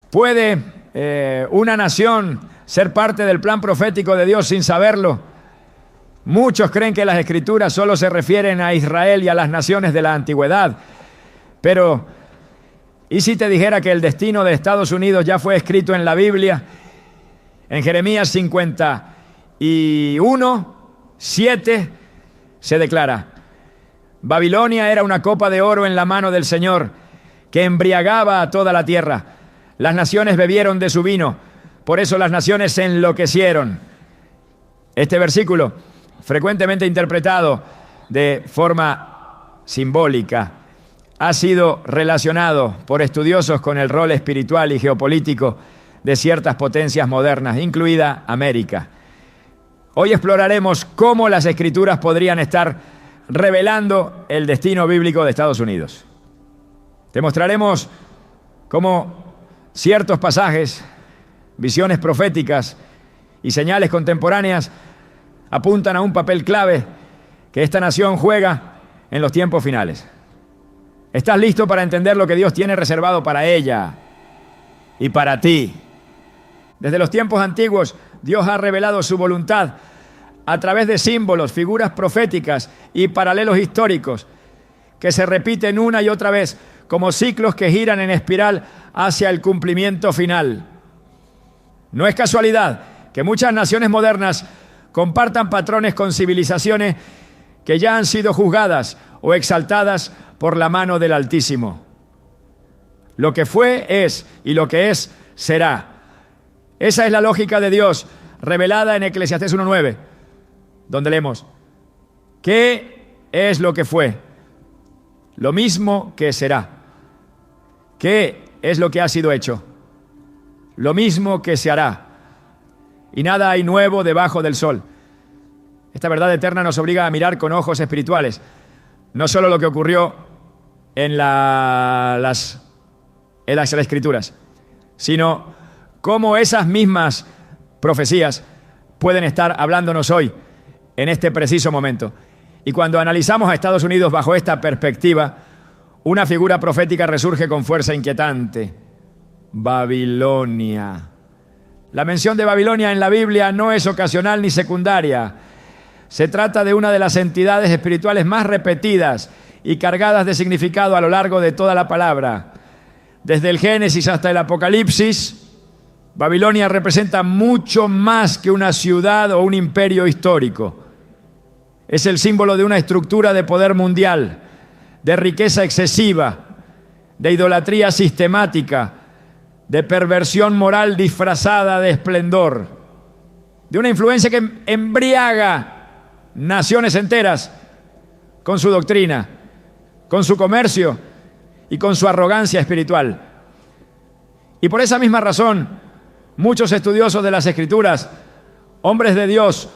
¿Puede una nación ser parte del plan profético de Dios sin saberlo? Muchos creen que las Escrituras solo se refieren a Israel y a las naciones de la antigüedad. Pero, ¿y si te dijera que el destino de Estados Unidos ya fue escrito en la Biblia? En Jeremías 51:7 se declara: Babilonia era una copa de oro en la mano del Señor, que embriagaba a toda la tierra. Las naciones bebieron de su vino, por eso las naciones se enloquecieron. Este versículo, frecuentemente interpretado de forma simbólica, ha sido relacionado por estudiosos con el rol espiritual y geopolítico de ciertas potencias modernas, incluida América. Hoy exploraremos cómo las Escrituras podrían estar revelando el destino bíblico de Estados Unidos. Te mostraremos cómo ciertos pasajes, visiones proféticas y señales contemporáneas apuntan a un papel clave que esta nación juega en los tiempos finales. ¿Estás listo para entender lo que Dios tiene reservado para ella y para ti? Desde los tiempos antiguos, Dios ha revelado su voluntad a través de símbolos, figuras proféticas y paralelos históricos que se repiten una y otra vez como ciclos que giran en espiral hacia el cumplimiento final. No es casualidad que muchas naciones modernas compartan patrones con civilizaciones que ya han sido juzgadas o exaltadas por la mano del Altísimo. Lo que fue es, y lo que es será. Esa es la lógica de Dios revelada en Eclesiastés 1:9, donde leemos: ¿qué es lo que fue? Lo mismo que será. ¿Qué es lo que ha sido hecho? Lo mismo que se hará. Y nada hay nuevo debajo del sol. Esta verdad eterna nos obliga a mirar con ojos espirituales, no solo lo que ocurrió en las Escrituras, sino cómo esas mismas profecías pueden estar hablándonos hoy, en este preciso momento. Y cuando analizamos a Estados Unidos bajo esta perspectiva, una figura profética resurge con fuerza inquietante: Babilonia. La mención de Babilonia en la Biblia no es ocasional ni secundaria. Se trata de una de las entidades espirituales más repetidas y cargadas de significado a lo largo de toda la palabra. Desde el Génesis hasta el Apocalipsis, Babilonia representa mucho más que una ciudad o un imperio histórico. Es el símbolo de una estructura de poder mundial, de riqueza excesiva, de idolatría sistemática, de perversión moral disfrazada de esplendor, de una influencia que embriaga naciones enteras con su doctrina, con su comercio y con su arrogancia espiritual. Y por esa misma razón, muchos estudiosos de las Escrituras, hombres de Dios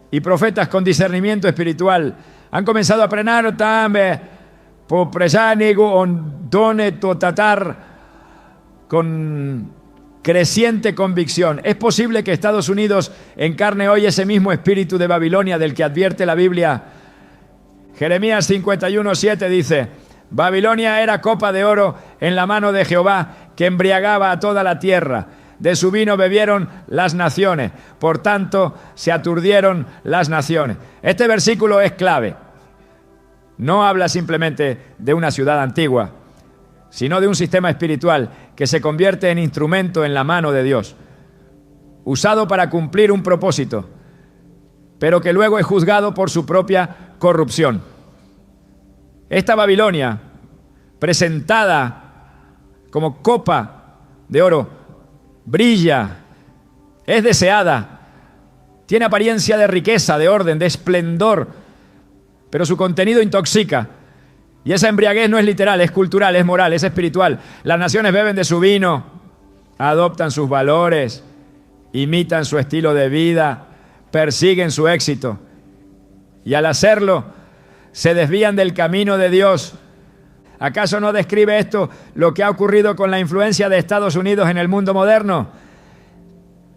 y profetas con discernimiento espiritual, han comenzado a prenar también por presanigo on done totatar con creciente convicción. Es posible que Estados Unidos encarne hoy ese mismo espíritu de Babilonia del que advierte la Biblia. Jeremías 51:7 dice: Babilonia era copa de oro en la mano de Jehová, que embriagaba a toda la tierra. De su vino bebieron las naciones, por tanto se aturdieron las naciones. Este versículo es clave. No habla simplemente de una ciudad antigua, sino de un sistema espiritual que se convierte en instrumento en la mano de Dios, usado para cumplir un propósito, pero que luego es juzgado por su propia corrupción. Esta Babilonia, presentada como copa de oro, brilla, es deseada, tiene apariencia de riqueza, de orden, de esplendor, pero su contenido intoxica. Y esa embriaguez no es literal, es cultural, es moral, es espiritual. Las naciones beben de su vino, adoptan sus valores, imitan su estilo de vida, persiguen su éxito. Y al hacerlo, se desvían del camino de Dios. ¿Acaso no describe esto lo que ha ocurrido con la influencia de Estados Unidos en el mundo moderno?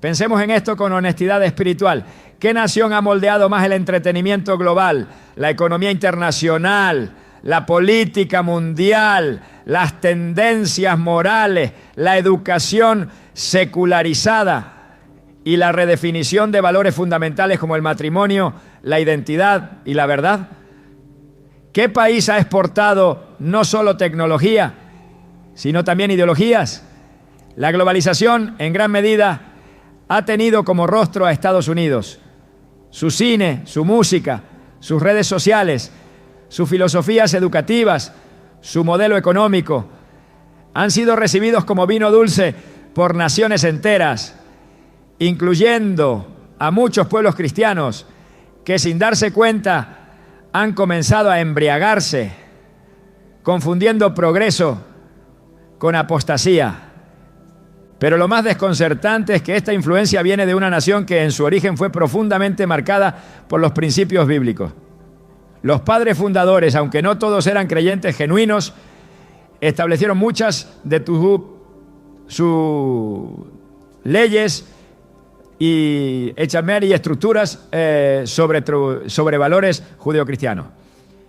Pensemos en esto con honestidad espiritual. ¿Qué nación ha moldeado más el entretenimiento global, la economía internacional, la política mundial, las tendencias morales, la educación secularizada y la redefinición de valores fundamentales como el matrimonio, la identidad y la verdad? ¿Qué país ha exportado no solo tecnología, sino también ideologías? La globalización, en gran medida, ha tenido como rostro a Estados Unidos. Su cine, su música, sus redes sociales, sus filosofías educativas, su modelo económico, han sido recibidos como vino dulce por naciones enteras, incluyendo a muchos pueblos cristianos que sin darse cuenta han comenzado a embriagarse, confundiendo progreso con apostasía. Pero lo más desconcertante es que esta influencia viene de una nación que en su origen fue profundamente marcada por los principios bíblicos. Los padres fundadores, aunque no todos eran creyentes genuinos, establecieron muchas de sus leyes y y estructuras sobre valores judeocristianos.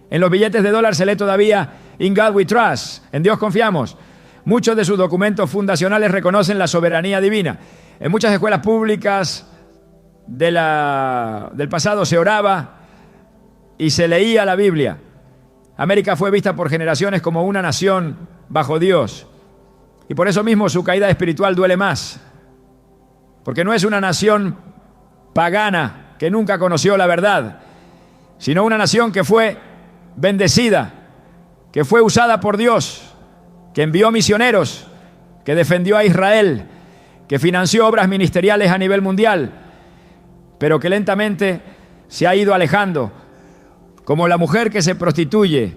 En los billetes de dólar se lee todavía "In God we trust", en Dios confiamos. Muchos de sus documentos fundacionales reconocen la soberanía divina. En muchas escuelas públicas del pasado se oraba y se leía la Biblia. América fue vista por generaciones como una nación bajo Dios. Y por eso mismo su caída espiritual duele más. Porque no es una nación pagana que nunca conoció la verdad, sino una nación que fue bendecida, que fue usada por Dios, que envió misioneros, que defendió a Israel, que financió obras ministeriales a nivel mundial, pero que lentamente se ha ido alejando, como la mujer que se prostituye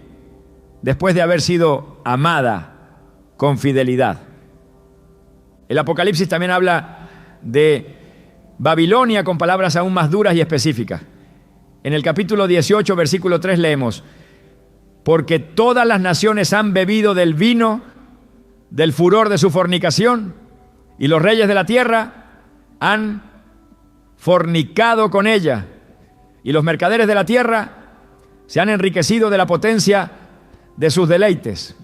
después de haber sido amada con fidelidad. El Apocalipsis también habla de Babilonia con palabras aún más duras y específicas. En el capítulo 18, versículo 3 leemos: porque todas las naciones han bebido del vino del furor de su fornicación, y los reyes de la tierra han fornicado con ella, y los mercaderes de la tierra se han enriquecido de la potencia de sus deleites.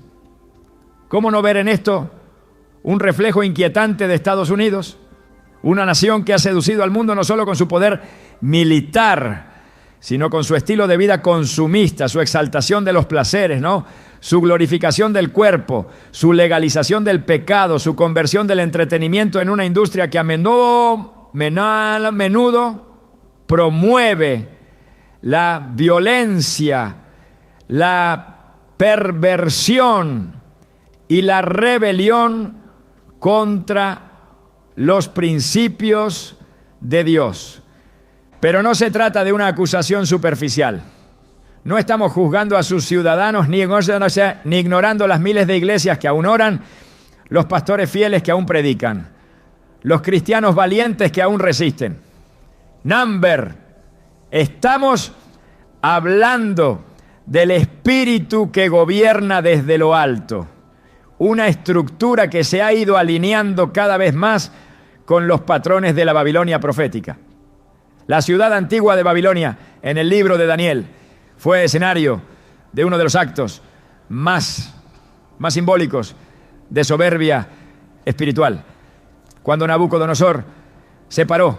¿Cómo no ver en esto un reflejo inquietante de Estados Unidos? Una nación que ha seducido al mundo no solo con su poder militar, sino con su estilo de vida consumista, su exaltación de los placeres, ¿no? Su glorificación del cuerpo, su legalización del pecado, su conversión del entretenimiento en una industria que a menudo promueve la violencia, la perversión y la rebelión contra los principios de Dios. Pero no se trata de una acusación superficial. No estamos juzgando a sus ciudadanos ni ignorando las miles de iglesias que aún oran, los pastores fieles que aún predican, los cristianos valientes que aún resisten. Estamos hablando del espíritu que gobierna desde lo alto, una estructura que se ha ido alineando cada vez más con los patrones de la Babilonia profética. La ciudad antigua de Babilonia, en el libro de Daniel, fue escenario de uno de los actos más simbólicos de soberbia espiritual. Cuando Nabucodonosor se paró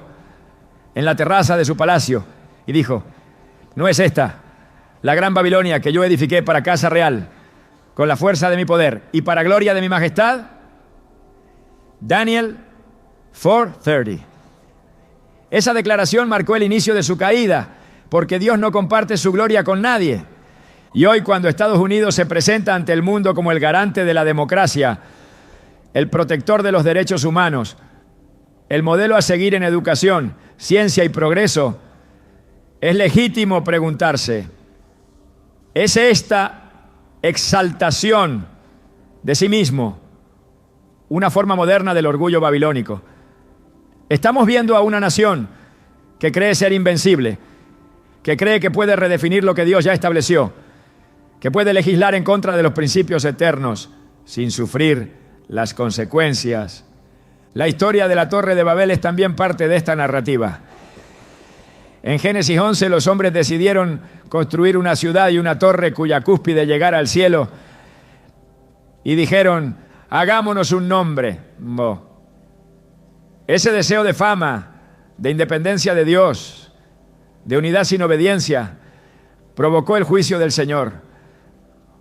en la terraza de su palacio y dijo: ¿no es esta la gran Babilonia que yo edifiqué para casa real, con la fuerza de mi poder y para gloria de mi majestad? Daniel 4:30. Esa declaración marcó el inicio de su caída, porque Dios no comparte su gloria con nadie. Y hoy, cuando Estados Unidos se presenta ante el mundo como el garante de la democracia, el protector de los derechos humanos, el modelo a seguir en educación, ciencia y progreso, es legítimo preguntarse: ¿es esta exaltación de sí mismo una forma moderna del orgullo babilónico? Estamos viendo a una nación que cree ser invencible, que cree que puede redefinir lo que Dios ya estableció, que puede legislar en contra de los principios eternos sin sufrir las consecuencias. La historia de la Torre de Babel es también parte de esta narrativa. En Génesis 11 los hombres decidieron construir una ciudad y una torre cuya cúspide llegara al cielo y dijeron, hagámonos un nombre. Ese deseo de fama, de independencia de Dios, de unidad sin obediencia, provocó el juicio del Señor.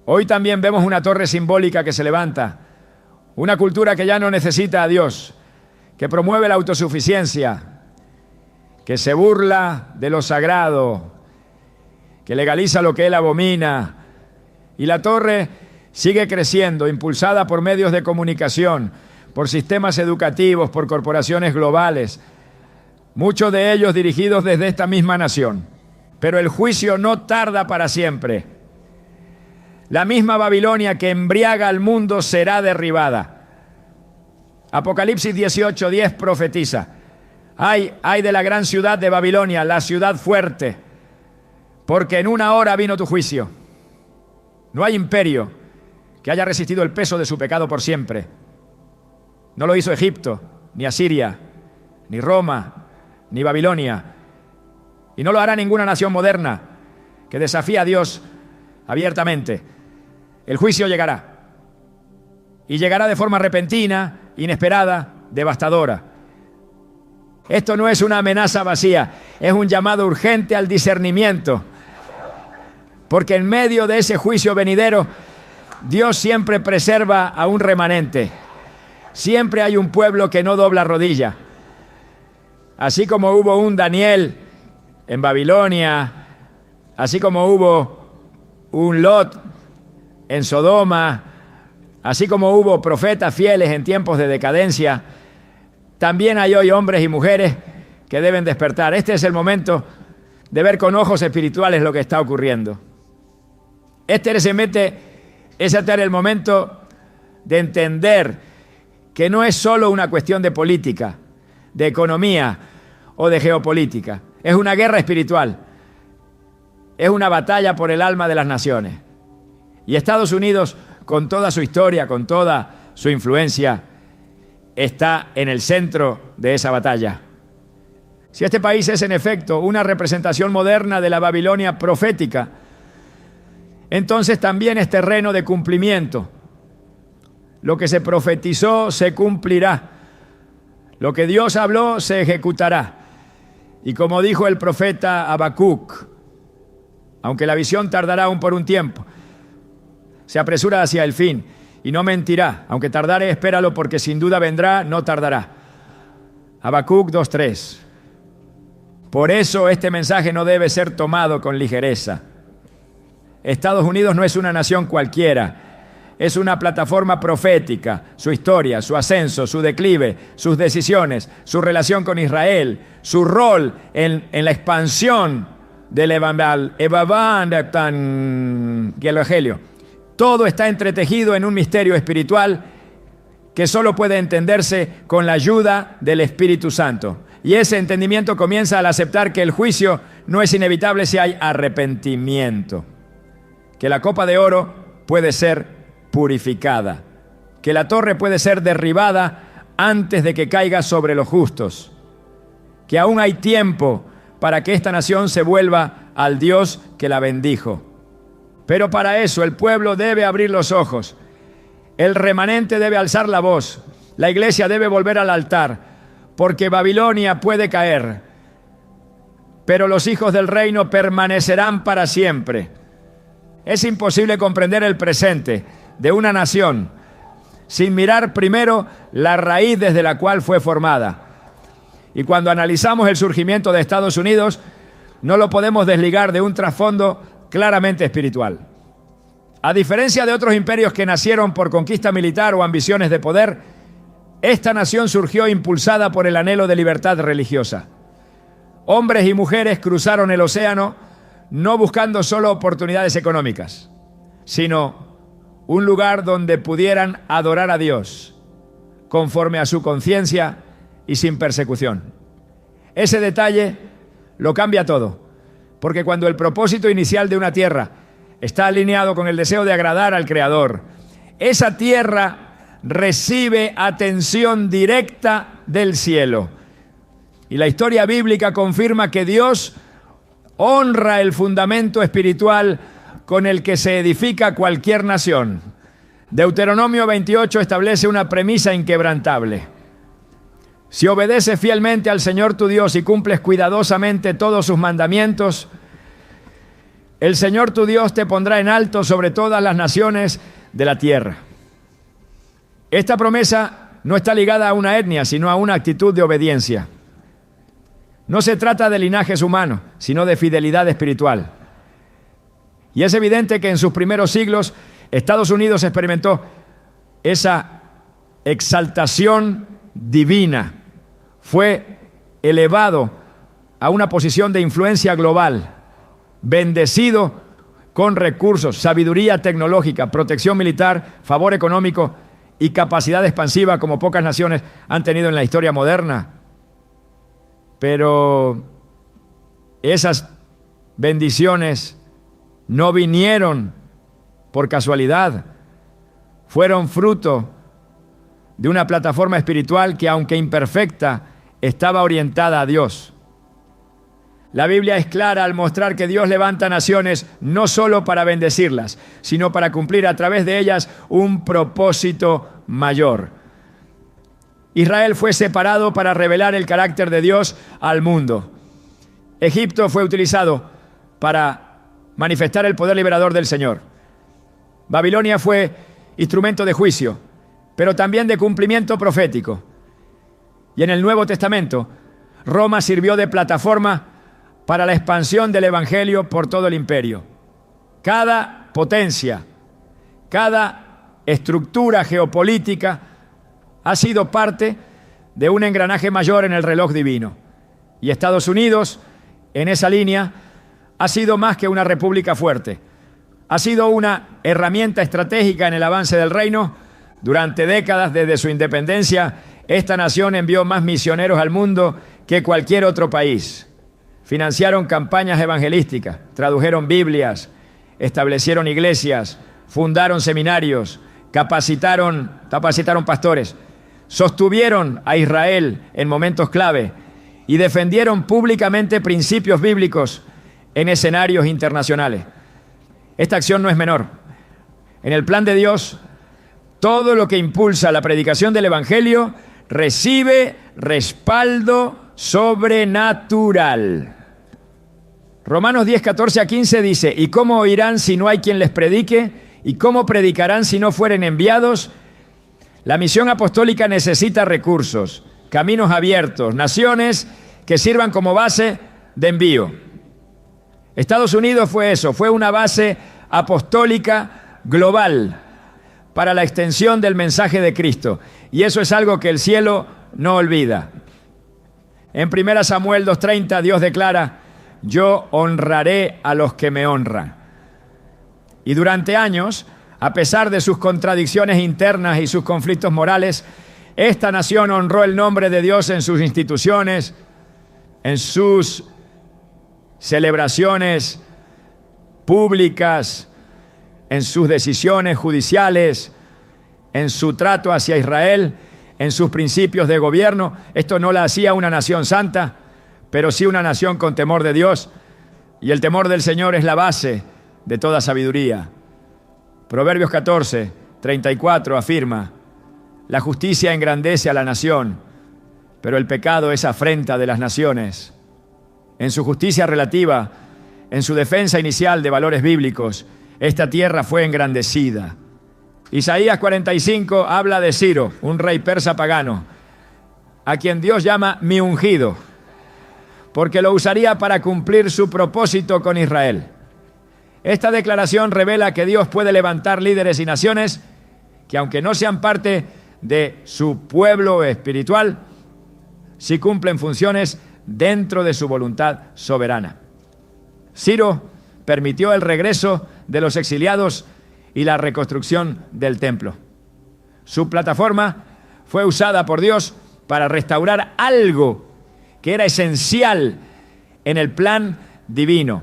Hoy también vemos una torre simbólica que se levanta, una cultura que ya no necesita a Dios, que promueve la autosuficiencia, que se burla de lo sagrado, que legaliza lo que Él abomina. Y la torre sigue creciendo, impulsada por medios de comunicación, por sistemas educativos, por corporaciones globales, muchos de ellos dirigidos desde esta misma nación. Pero el juicio no tarda para siempre. La misma Babilonia que embriaga al mundo será derribada. Apocalipsis 18:10 profetiza, ay de la gran ciudad de Babilonia, la ciudad fuerte, porque en una hora vino tu juicio. No hay imperio que haya resistido el peso de su pecado por siempre. No lo hizo Egipto, ni Asiria, ni Roma, ni Babilonia. Y no lo hará ninguna nación moderna que desafía a Dios abiertamente. El juicio llegará. Y llegará de forma repentina, inesperada, devastadora. Esto no es una amenaza vacía, es un llamado urgente al discernimiento. Porque en medio de ese juicio venidero, Dios siempre preserva a un remanente. Siempre hay un pueblo que no dobla rodilla. Así como hubo un Daniel en Babilonia, así como hubo un Lot en Sodoma, así como hubo profetas fieles en tiempos de decadencia, también hay hoy hombres y mujeres que deben despertar. Este es el momento de ver con ojos espirituales lo que está ocurriendo. Este es el momento de entender que no es solo una cuestión de política, de economía o de geopolítica. Es una guerra espiritual. Es una batalla por el alma de las naciones. Y Estados Unidos, con toda su historia, con toda su influencia, está en el centro de esa batalla. Si este país es en efecto una representación moderna de la Babilonia profética, entonces también es terreno de cumplimiento. Lo que se profetizó se cumplirá. Lo que Dios habló se ejecutará. Y como dijo el profeta Habacuc, aunque la visión tardará aún por un tiempo, se apresura hacia el fin y no mentirá. Aunque tardare, espéralo, porque sin duda vendrá, no tardará. Habacuc 2:3. Por eso este mensaje no debe ser tomado con ligereza. Estados Unidos no es una nación cualquiera. Es una plataforma profética. Su historia, su ascenso, su declive, sus decisiones, su relación con Israel, su rol en la expansión del Evangelio. Todo está entretejido en un misterio espiritual que solo puede entenderse con la ayuda del Espíritu Santo. Y ese entendimiento comienza al aceptar que el juicio no es inevitable si hay arrepentimiento. Que la copa de oro puede ser purificada. Que la torre puede ser derribada antes de que caiga sobre los justos. Que aún hay tiempo para que esta nación se vuelva al Dios que la bendijo. Pero para eso el pueblo debe abrir los ojos. El remanente debe alzar la voz. La iglesia debe volver al altar. Porque Babilonia puede caer, pero los hijos del reino permanecerán para siempre. Es imposible comprender el presente de una nación sin mirar primero la raíz desde la cual fue formada. Y cuando analizamos el surgimiento de Estados Unidos, no lo podemos desligar de un trasfondo claramente espiritual. A diferencia de otros imperios que nacieron por conquista militar o ambiciones de poder, esta nación surgió impulsada por el anhelo de libertad religiosa. Hombres y mujeres cruzaron el océano no buscando solo oportunidades económicas, sino un lugar donde pudieran adorar a Dios conforme a su conciencia y sin persecución. Ese detalle lo cambia todo, porque cuando el propósito inicial de una tierra está alineado con el deseo de agradar al Creador, esa tierra recibe atención directa del cielo. Y la historia bíblica confirma que Dios honra el fundamento espiritual con el que se edifica cualquier nación. Deuteronomio 28 establece una premisa inquebrantable. Si obedeces fielmente al Señor tu Dios y cumples cuidadosamente todos sus mandamientos, el Señor tu Dios te pondrá en alto sobre todas las naciones de la tierra. Esta promesa no está ligada a una etnia, sino a una actitud de obediencia. No se trata de linajes humanos, sino de fidelidad espiritual. Y es evidente que en sus primeros siglos Estados Unidos experimentó esa exaltación divina. Fue elevado a una posición de influencia global, bendecido con recursos, sabiduría tecnológica, protección militar, favor económico y capacidad expansiva como pocas naciones han tenido en la historia moderna. Pero esas bendiciones no vinieron por casualidad, fueron fruto de una plataforma espiritual que, aunque imperfecta, estaba orientada a Dios. La Biblia es clara al mostrar que Dios levanta naciones no solo para bendecirlas, sino para cumplir a través de ellas un propósito mayor. Israel fue separado para revelar el carácter de Dios al mundo. Egipto fue utilizado para manifestar el poder liberador del Señor. Babilonia fue instrumento de juicio, pero también de cumplimiento profético. Y en el Nuevo Testamento, Roma sirvió de plataforma para la expansión del Evangelio por todo el imperio. Cada potencia, cada estructura geopolítica ha sido parte de un engranaje mayor en el reloj divino. Y Estados Unidos, en esa línea, ha sido más que una república fuerte. Ha sido una herramienta estratégica en el avance del reino. Durante décadas, desde su independencia, esta nación envió más misioneros al mundo que cualquier otro país. Financiaron campañas evangelísticas, tradujeron Biblias, establecieron iglesias, fundaron seminarios, capacitaron pastores, sostuvieron a Israel en momentos clave y defendieron públicamente principios bíblicos en escenarios internacionales. Esta acción no es menor. En el plan de Dios, todo lo que impulsa la predicación del Evangelio recibe respaldo sobrenatural. Romanos 10, 14 a 15 dice: ¿y cómo oirán si no hay quien les predique? ¿Y cómo predicarán si no fueren enviados? La misión apostólica necesita recursos, caminos abiertos, naciones que sirvan como base de envío. Estados Unidos fue eso, fue una base apostólica global para la extensión del mensaje de Cristo. Y eso es algo que el cielo no olvida. En 1 Samuel 2:30 Dios declara: yo honraré a los que me honran. Y durante años, a pesar de sus contradicciones internas y sus conflictos morales, esta nación honró el nombre de Dios en sus instituciones, en sus celebraciones públicas, en sus decisiones judiciales, en su trato hacia Israel, en sus principios de gobierno. Esto no la hacía una nación santa, pero sí una nación con temor de Dios, y el temor del Señor es la base de toda sabiduría. Proverbios 14, 34 afirma: la justicia engrandece a la nación, pero el pecado es afrenta de las naciones. En su justicia relativa, en su defensa inicial de valores bíblicos, esta tierra fue engrandecida. Isaías 45 habla de Ciro, un rey persa pagano, a quien Dios llama mi ungido, porque lo usaría para cumplir su propósito con Israel. Esta declaración revela que Dios puede levantar líderes y naciones que, aunque no sean parte de su pueblo espiritual, sí cumplen funciones dentro de su voluntad soberana. Ciro permitió el regreso de los exiliados y la reconstrucción del templo. Su plataforma fue usada por Dios para restaurar algo que era esencial en el plan divino.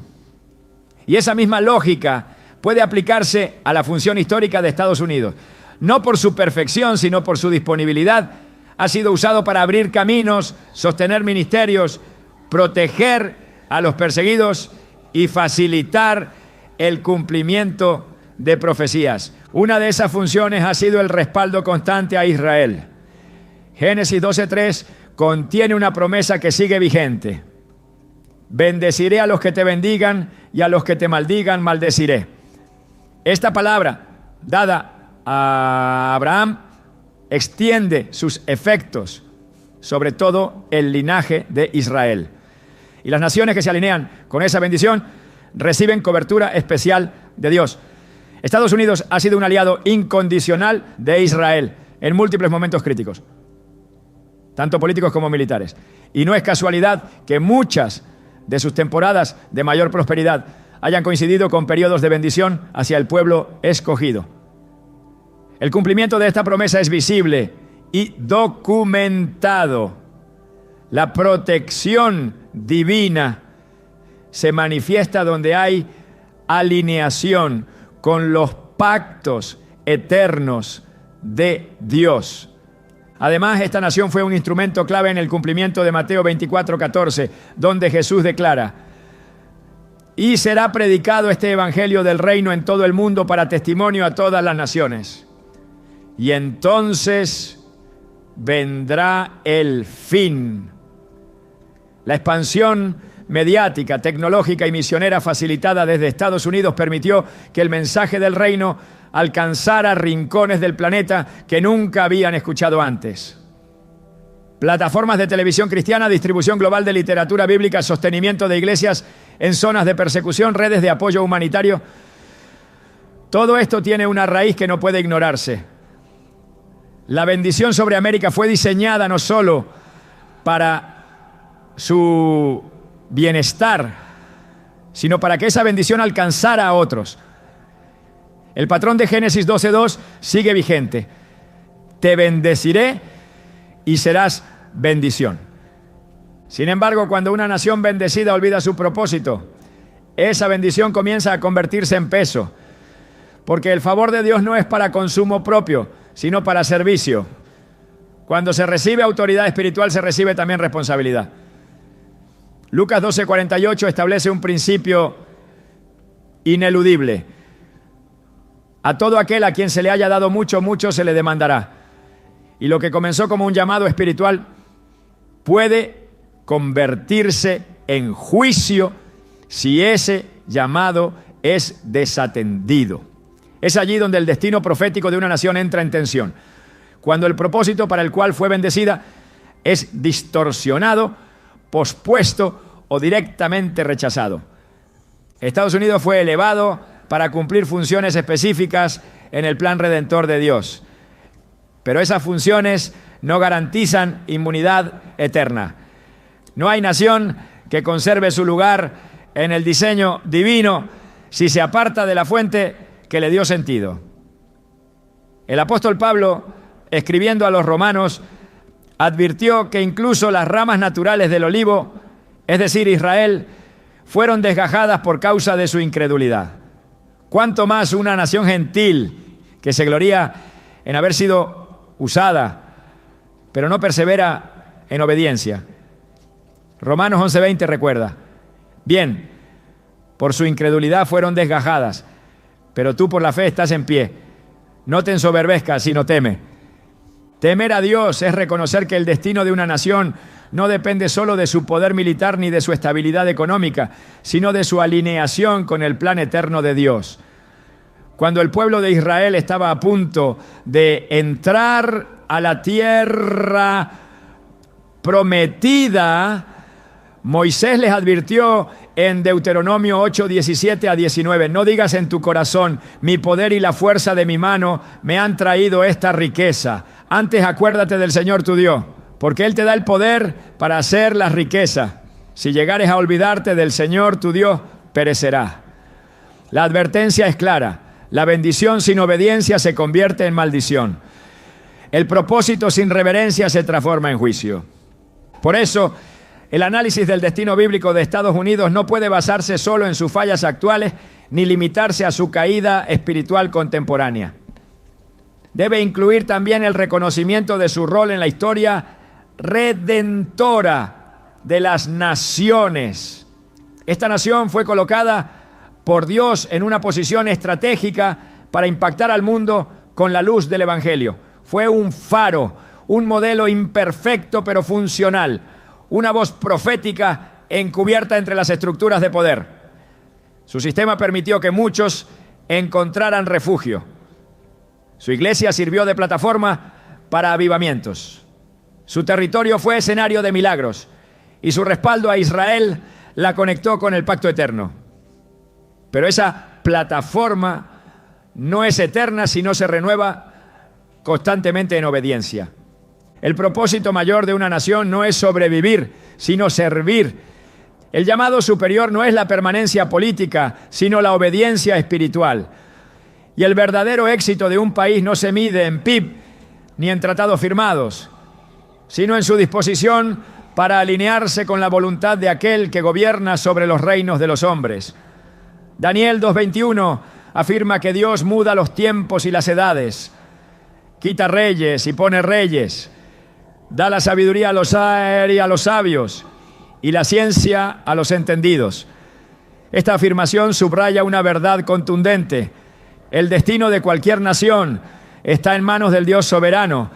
Y esa misma lógica puede aplicarse a la función histórica de Estados Unidos. No por su perfección, sino por su disponibilidad, ha sido usado para abrir caminos, sostener ministerios, proteger a los perseguidos y facilitar el cumplimiento de profecías. Una de esas funciones ha sido el respaldo constante a Israel. Génesis 12:3 contiene una promesa que sigue vigente. Bendeciré a los que te bendigan y a los que te maldigan maldeciré. Esta palabra dada a Abraham extiende sus efectos sobre todo el linaje de Israel. Y las naciones que se alinean con esa bendición reciben cobertura especial de Dios. Estados Unidos ha sido un aliado incondicional de Israel en múltiples momentos críticos, tanto políticos como militares. Y no es casualidad que muchas de sus temporadas de mayor prosperidad hayan coincidido con periodos de bendición hacia el pueblo escogido. El cumplimiento de esta promesa es visible y documentado. La protección divina se manifiesta donde hay alineación con los pactos eternos de Dios. Además, esta nación fue un instrumento clave en el cumplimiento de Mateo 24:14, donde Jesús declara: y será predicado este evangelio del reino en todo el mundo para testimonio a todas las naciones. Y entonces vendrá el fin. La expansión mediática, tecnológica y misionera facilitada desde Estados Unidos permitió que el mensaje del reino alcanzara rincones del planeta que nunca habían escuchado antes. Plataformas de televisión cristiana, distribución global de literatura bíblica, sostenimiento de iglesias en zonas de persecución, redes de apoyo humanitario. Todo esto tiene una raíz que no puede ignorarse. La bendición sobre América fue diseñada no solo para su bienestar, sino para que esa bendición alcanzara a otros. El patrón de Génesis 12:2 sigue vigente. Te bendeciré y serás bendición. Sin embargo, cuando una nación bendecida olvida su propósito, esa bendición comienza a convertirse en peso, porque el favor de Dios no es para consumo propio, sino para servicio. Cuando se recibe autoridad espiritual, se recibe también responsabilidad. Lucas 12:48 establece un principio ineludible. A todo aquel a quien se le haya dado mucho, mucho se le demandará. Y lo que comenzó como un llamado espiritual puede convertirse en juicio si ese llamado es desatendido. Es allí donde el destino profético de una nación entra en tensión. Cuando el propósito para el cual fue bendecida es distorsionado, pospuesto o directamente rechazado. Estados Unidos fue elevado para cumplir funciones específicas en el plan redentor de Dios. Pero esas funciones no garantizan inmunidad eterna. No hay nación que conserve su lugar en el diseño divino si se aparta de la fuente que le dio sentido. El apóstol Pablo, escribiendo a los romanos, advirtió que incluso las ramas naturales del olivo, es decir, Israel, fueron desgajadas por causa de su incredulidad. ¿Cuánto más una nación gentil que se gloría en haber sido usada, pero no persevera en obediencia? Romanos 11:20 recuerda: bien, por su incredulidad fueron desgajadas, pero tú por la fe estás en pie. No te ensoberbezcas, sino teme. Temer a Dios es reconocer que el destino de una nación no depende solo de su poder militar ni de su estabilidad económica, sino de su alineación con el plan eterno de Dios. Cuando el pueblo de Israel estaba a punto de entrar a la tierra prometida, Moisés les advirtió en Deuteronomio 8:17-19: no digas en tu corazón, mi poder y la fuerza de mi mano me han traído esta riqueza. Antes acuérdate del Señor tu Dios, porque Él te da el poder para hacer las riquezas. Si llegares a olvidarte del Señor tu Dios, perecerás. La advertencia es clara: la bendición sin obediencia se convierte en maldición. El propósito sin reverencia se transforma en juicio. Por eso, el análisis del destino bíblico de Estados Unidos no puede basarse solo en sus fallas actuales ni limitarse a su caída espiritual contemporánea. Debe incluir también el reconocimiento de su rol en la historia redentora de las naciones. Esta nación fue colocada por Dios en una posición estratégica para impactar al mundo con la luz del Evangelio. Fue un faro, un modelo imperfecto pero funcional, una voz profética encubierta entre las estructuras de poder. Su sistema permitió que muchos encontraran refugio. Su iglesia sirvió de plataforma para avivamientos. Su territorio fue escenario de milagros y su respaldo a Israel la conectó con el pacto eterno. Pero esa plataforma no es eterna si no se renueva constantemente en obediencia. El propósito mayor de una nación no es sobrevivir, sino servir. El llamado superior no es la permanencia política, sino la obediencia espiritual. Y el verdadero éxito de un país no se mide en PIB ni en tratados firmados, sino en su disposición para alinearse con la voluntad de aquel que gobierna sobre los reinos de los hombres. Daniel 2:21 afirma que Dios muda los tiempos y las edades, quita reyes y pone reyes, da la sabiduría a los sabios y la ciencia a los entendidos. Esta afirmación subraya una verdad contundente. El destino de cualquier nación está en manos del Dios soberano,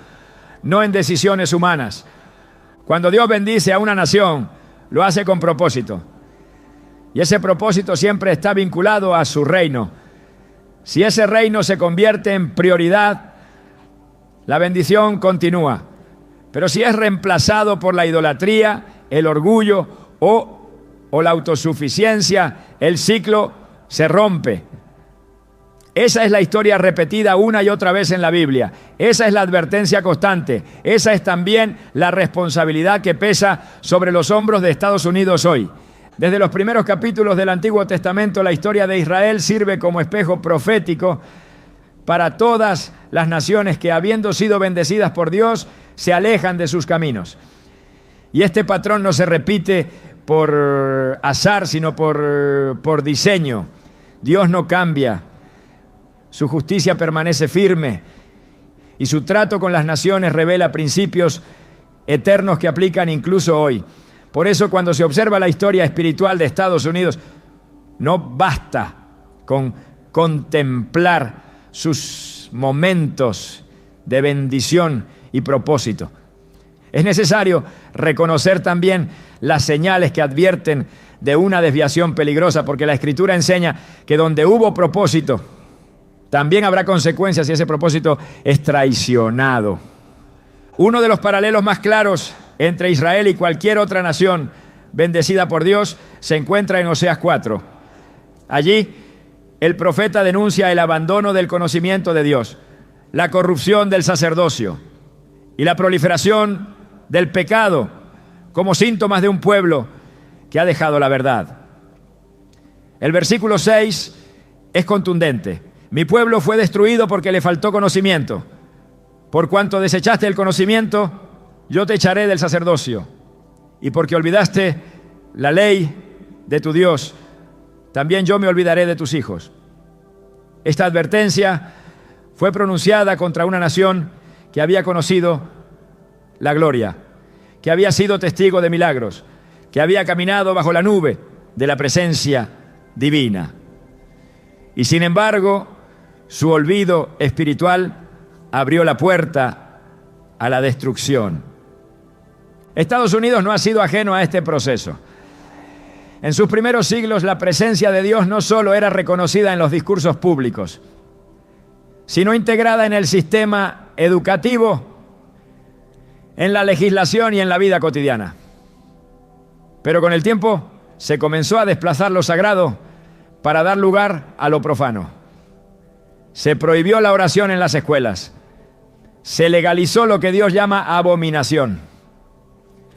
no en decisiones humanas. Cuando Dios bendice a una nación, lo hace con propósito. Y ese propósito siempre está vinculado a su reino. Si ese reino se convierte en prioridad, la bendición continúa. Pero si es reemplazado por la idolatría, el orgullo o la autosuficiencia, el ciclo se rompe. Esa es la historia repetida una y otra vez en la Biblia. Esa es la advertencia constante. Esa es también la responsabilidad que pesa sobre los hombros de Estados Unidos hoy. Desde los primeros capítulos del Antiguo Testamento, la historia de Israel sirve como espejo profético para todas las naciones que, habiendo sido bendecidas por Dios, se alejan de sus caminos. Y este patrón no se repite por azar, sino por diseño. Dios no cambia. Su justicia permanece firme y su trato con las naciones revela principios eternos que aplican incluso hoy. Por eso, cuando se observa la historia espiritual de Estados Unidos, no basta con contemplar sus momentos de bendición y propósito. Es necesario reconocer también las señales que advierten de una desviación peligrosa, porque la Escritura enseña que donde hubo propósito, también habrá consecuencias si ese propósito es traicionado. Uno de los paralelos más claros entre Israel y cualquier otra nación bendecida por Dios se encuentra en Oseas 4. Allí, el profeta denuncia el abandono del conocimiento de Dios, la corrupción del sacerdocio y la proliferación del pecado como síntomas de un pueblo que ha dejado la verdad. El versículo 6 es contundente. Mi pueblo fue destruido porque le faltó conocimiento. Por cuanto desechaste el conocimiento, yo te echaré del sacerdocio. Y porque olvidaste la ley de tu Dios, también yo me olvidaré de tus hijos. Esta advertencia fue pronunciada contra una nación que había conocido la gloria, que había sido testigo de milagros, que había caminado bajo la nube de la presencia divina. Y sin embargo, su olvido espiritual abrió la puerta a la destrucción. Estados Unidos no ha sido ajeno a este proceso. En sus primeros siglos, la presencia de Dios no solo era reconocida en los discursos públicos, sino integrada en el sistema educativo, en la legislación y en la vida cotidiana. Pero con el tiempo se comenzó a desplazar lo sagrado para dar lugar a lo profano. Se prohibió la oración en las escuelas. Se legalizó lo que Dios llama abominación.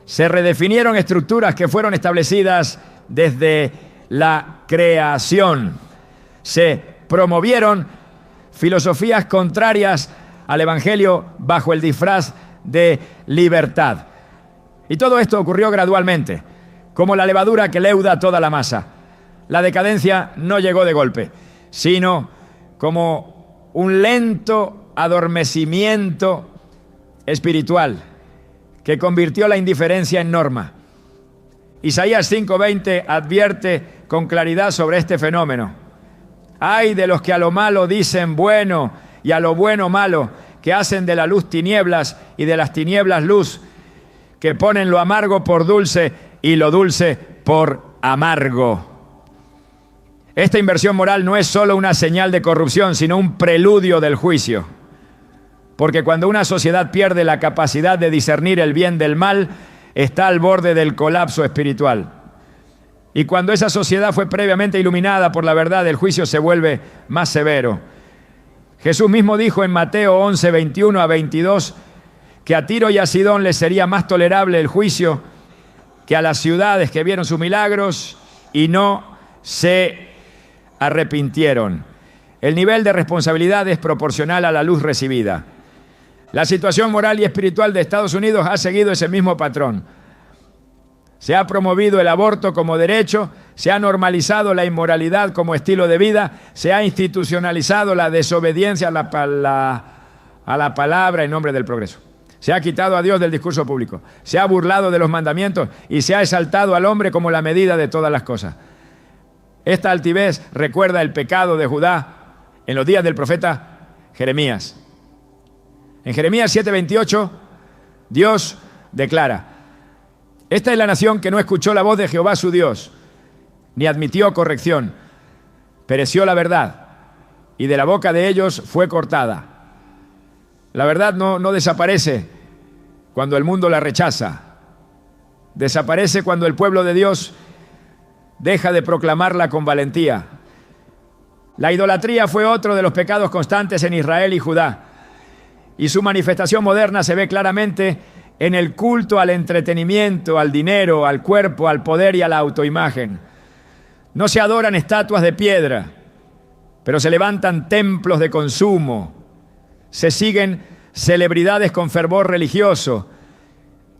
Se redefinieron estructuras que fueron establecidas desde la creación. Se promovieron filosofías contrarias al Evangelio bajo el disfraz de libertad. Y todo esto ocurrió gradualmente, como la levadura que leuda toda la masa. La decadencia no llegó de golpe, sino como un lento adormecimiento espiritual que convirtió la indiferencia en norma. Isaías 5:20 advierte con claridad sobre este fenómeno. Ay de los que a lo malo dicen bueno y a lo bueno malo, que hacen de la luz tinieblas y de las tinieblas luz, que ponen lo amargo por dulce y lo dulce por amargo. Esta inversión moral no es solo una señal de corrupción, sino un preludio del juicio. Porque cuando una sociedad pierde la capacidad de discernir el bien del mal, está al borde del colapso espiritual. Y cuando esa sociedad fue previamente iluminada por la verdad, el juicio se vuelve más severo. Jesús mismo dijo en Mateo 11, 21 a 22, que a Tiro y a Sidón les sería más tolerable el juicio que a las ciudades que vieron sus milagros y no se arrepintieron. El nivel de responsabilidad es proporcional a la luz recibida. La situación moral y espiritual de Estados Unidos ha seguido ese mismo patrón. Se ha promovido el aborto como derecho, se ha normalizado la inmoralidad como estilo de vida, se ha institucionalizado la desobediencia a la palabra en nombre del progreso. Se ha quitado a Dios del discurso público, se ha burlado de los mandamientos y se ha exaltado al hombre como la medida de todas las cosas. Esta altivez recuerda el pecado de Judá en los días del profeta Jeremías. En Jeremías 7:28, Dios declara: esta es la nación que no escuchó la voz de Jehová su Dios, ni admitió corrección. Pereció la verdad, y de la boca de ellos fue cortada. La verdad no desaparece cuando el mundo la rechaza. Desaparece cuando el pueblo de Dios deja de proclamarla con valentía. La idolatría fue otro de los pecados constantes en Israel y Judá, y su manifestación moderna se ve claramente en el culto al entretenimiento, al dinero, al cuerpo, al poder y a la autoimagen. No se adoran estatuas de piedra, pero se levantan templos de consumo. Se siguen celebridades con fervor religioso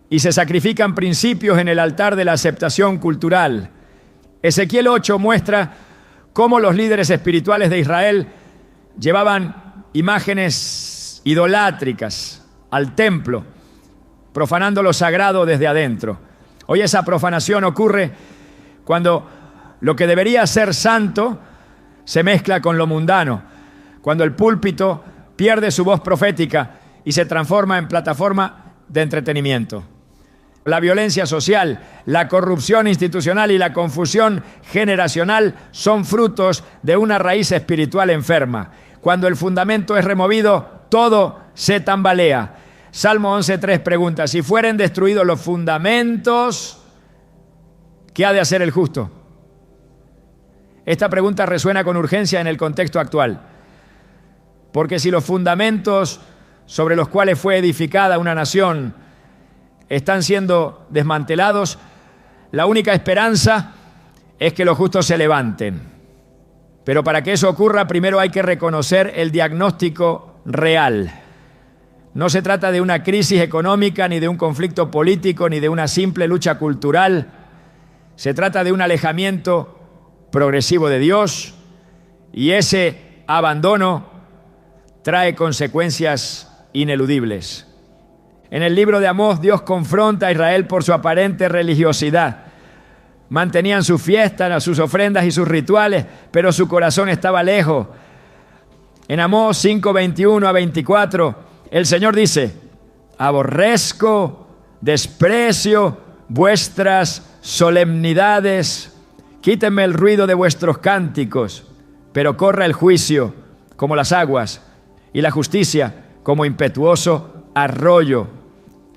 y se sacrifican principios en el altar de la aceptación cultural. Ezequiel 8 muestra cómo los líderes espirituales de Israel llevaban imágenes idolátricas al templo, profanando lo sagrado desde adentro. Hoy esa profanación ocurre cuando lo que debería ser santo se mezcla con lo mundano, cuando el púlpito pierde su voz profética y se transforma en plataforma de entretenimiento. La violencia social, la corrupción institucional y la confusión generacional son frutos de una raíz espiritual enferma. Cuando el fundamento es removido, todo se tambalea. Salmo 11:3 pregunta: si fueren destruidos los fundamentos, ¿qué ha de hacer el justo? Esta pregunta resuena con urgencia en el contexto actual, porque si los fundamentos sobre los cuales fue edificada una nación están siendo desmantelados, la única esperanza es que los justos se levanten. Pero para que eso ocurra, primero hay que reconocer el diagnóstico real. No se trata de una crisis económica, ni de un conflicto político, ni de una simple lucha cultural. Se trata de un alejamiento progresivo de Dios, y ese abandono trae consecuencias ineludibles. En el libro de Amós, Dios confronta a Israel por su aparente religiosidad. Mantenían sus fiestas, sus ofrendas y sus rituales, pero su corazón estaba lejos. En Amós 5:21 a 24, el Señor dice: aborrezco, desprecio vuestras solemnidades, quítenme el ruido de vuestros cánticos, pero corra el juicio como las aguas y la justicia como impetuoso arroyo.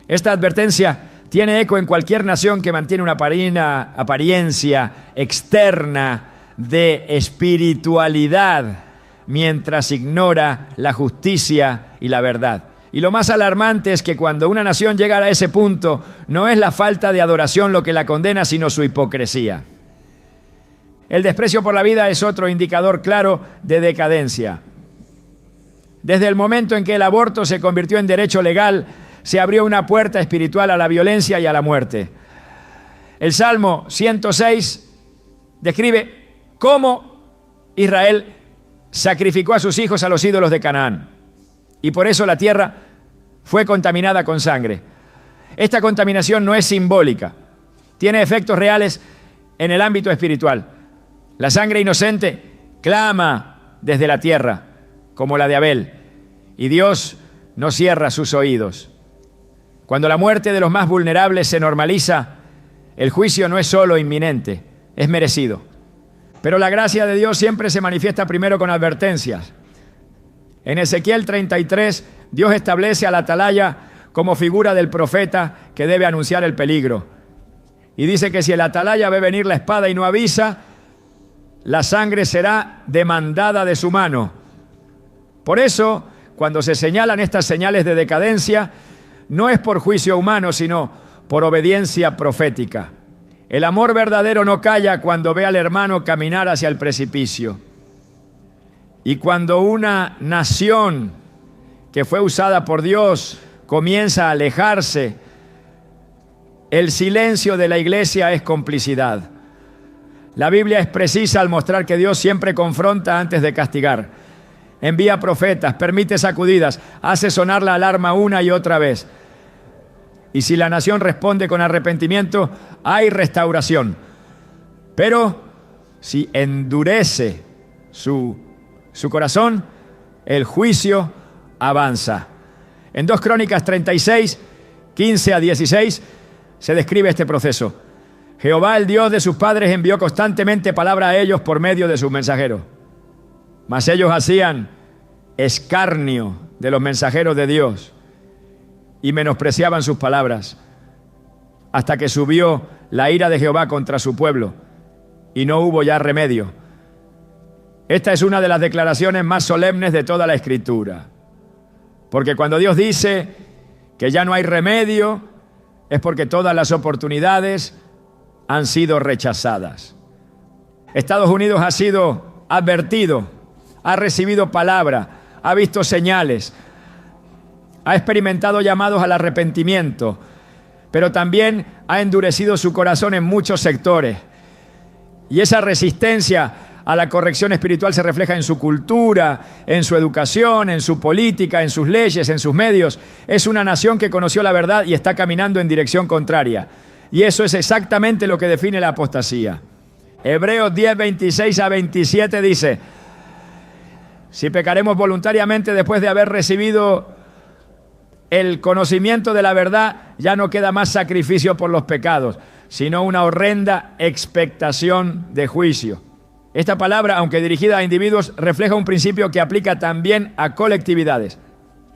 Esta advertencia tiene eco en cualquier nación que mantiene una apariencia externa de espiritualidad, mientras ignora la justicia y la verdad. Y lo más alarmante es que cuando una nación llega a ese punto, no es la falta de adoración lo que la condena, sino su hipocresía. El desprecio por la vida es otro indicador claro de decadencia. Desde el momento en que el aborto se convirtió en derecho legal, se abrió una puerta espiritual a la violencia y a la muerte. El Salmo 106 describe cómo Israel sacrificó a sus hijos a los ídolos de Canaán, y por eso la tierra fue contaminada con sangre. Esta contaminación no es simbólica, tiene efectos reales en el ámbito espiritual. La sangre inocente clama desde la tierra, como la de Abel, y Dios no cierra sus oídos. Cuando la muerte de los más vulnerables se normaliza, el juicio no es solo inminente, es merecido. Pero la gracia de Dios siempre se manifiesta primero con advertencias. En Ezequiel 33, Dios establece al atalaya como figura del profeta que debe anunciar el peligro. Y dice que si el atalaya ve venir la espada y no avisa, la sangre será demandada de su mano. Por eso, cuando se señalan estas señales de decadencia, no es por juicio humano, sino por obediencia profética. El amor verdadero no calla cuando ve al hermano caminar hacia el precipicio. Y cuando una nación que fue usada por Dios comienza a alejarse, el silencio de la iglesia es complicidad. La Biblia es precisa al mostrar que Dios siempre confronta antes de castigar. Envía profetas, permite sacudidas, hace sonar la alarma una y otra vez. Y si la nación responde con arrepentimiento, hay restauración. Pero si endurece su corazón, el juicio avanza. En 2 Crónicas 36, 15 a 16, se describe este proceso. Jehová, el Dios de sus padres, envió constantemente palabra a ellos por medio de sus mensajeros. Mas ellos hacían escarnio de los mensajeros de Dios y menospreciaban sus palabras, hasta que subió la ira de Jehová contra su pueblo y no hubo ya remedio. Esta es una de las declaraciones más solemnes de toda la Escritura, porque cuando Dios dice que ya no hay remedio, es porque todas las oportunidades han sido rechazadas. Estados Unidos ha sido advertido, ha recibido palabra, ha visto señales, ha experimentado llamados al arrepentimiento, pero también ha endurecido su corazón en muchos sectores. Y esa resistencia a la corrección espiritual se refleja en su cultura, en su educación, en su política, en sus leyes, en sus medios. Es una nación que conoció la verdad y está caminando en dirección contraria. Y eso es exactamente lo que define la apostasía. Hebreos 10, 26 a 27 dice: si pecaremos voluntariamente después de haber recibido el conocimiento de la verdad, ya no queda más sacrificio por los pecados, sino una horrenda expectación de juicio. Esta palabra, aunque dirigida a individuos, refleja un principio que aplica también a colectividades.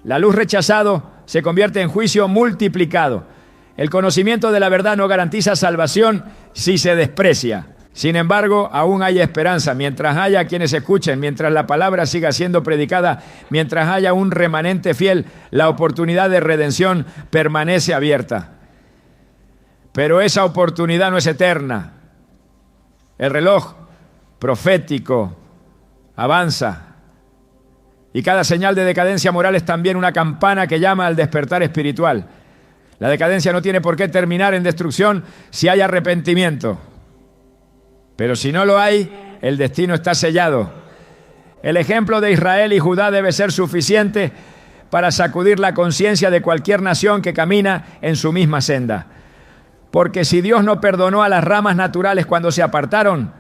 La luz rechazado se convierte en juicio multiplicado. El conocimiento de la verdad no garantiza salvación si se desprecia. Sin embargo, aún hay esperanza. Mientras haya quienes escuchen, mientras la palabra siga siendo predicada, mientras haya un remanente fiel, la oportunidad de redención permanece abierta. Pero esa oportunidad no es eterna. El reloj profético avanza. Y cada señal de decadencia moral es también una campana que llama al despertar espiritual. La decadencia no tiene por qué terminar en destrucción si hay arrepentimiento. Pero si no lo hay, el destino está sellado. El ejemplo de Israel y Judá debe ser suficiente para sacudir la conciencia de cualquier nación que camina en su misma senda. Porque si Dios no perdonó a las ramas naturales cuando se apartaron,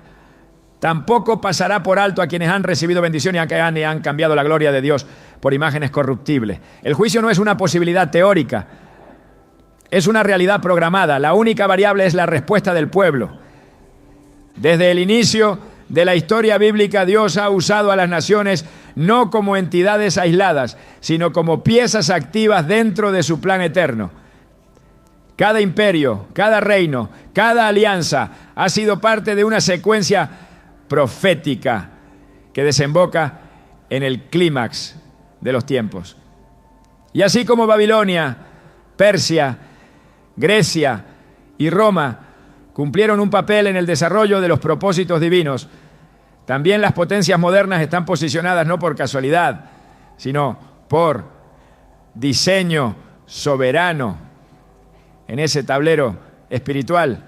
tampoco pasará por alto a quienes han recibido bendición y han cambiado la gloria de Dios por imágenes corruptibles. El juicio no es una posibilidad teórica, es una realidad programada. La única variable es la respuesta del pueblo. Desde el inicio de la historia bíblica, Dios ha usado a las naciones no como entidades aisladas, sino como piezas activas dentro de su plan eterno. Cada imperio, cada reino, cada alianza ha sido parte de una secuencia profética que desemboca en el clímax de los tiempos. Y así como Babilonia, Persia, Grecia y Roma cumplieron un papel en el desarrollo de los propósitos divinos, también las potencias modernas están posicionadas no por casualidad, sino por diseño soberano en ese tablero espiritual.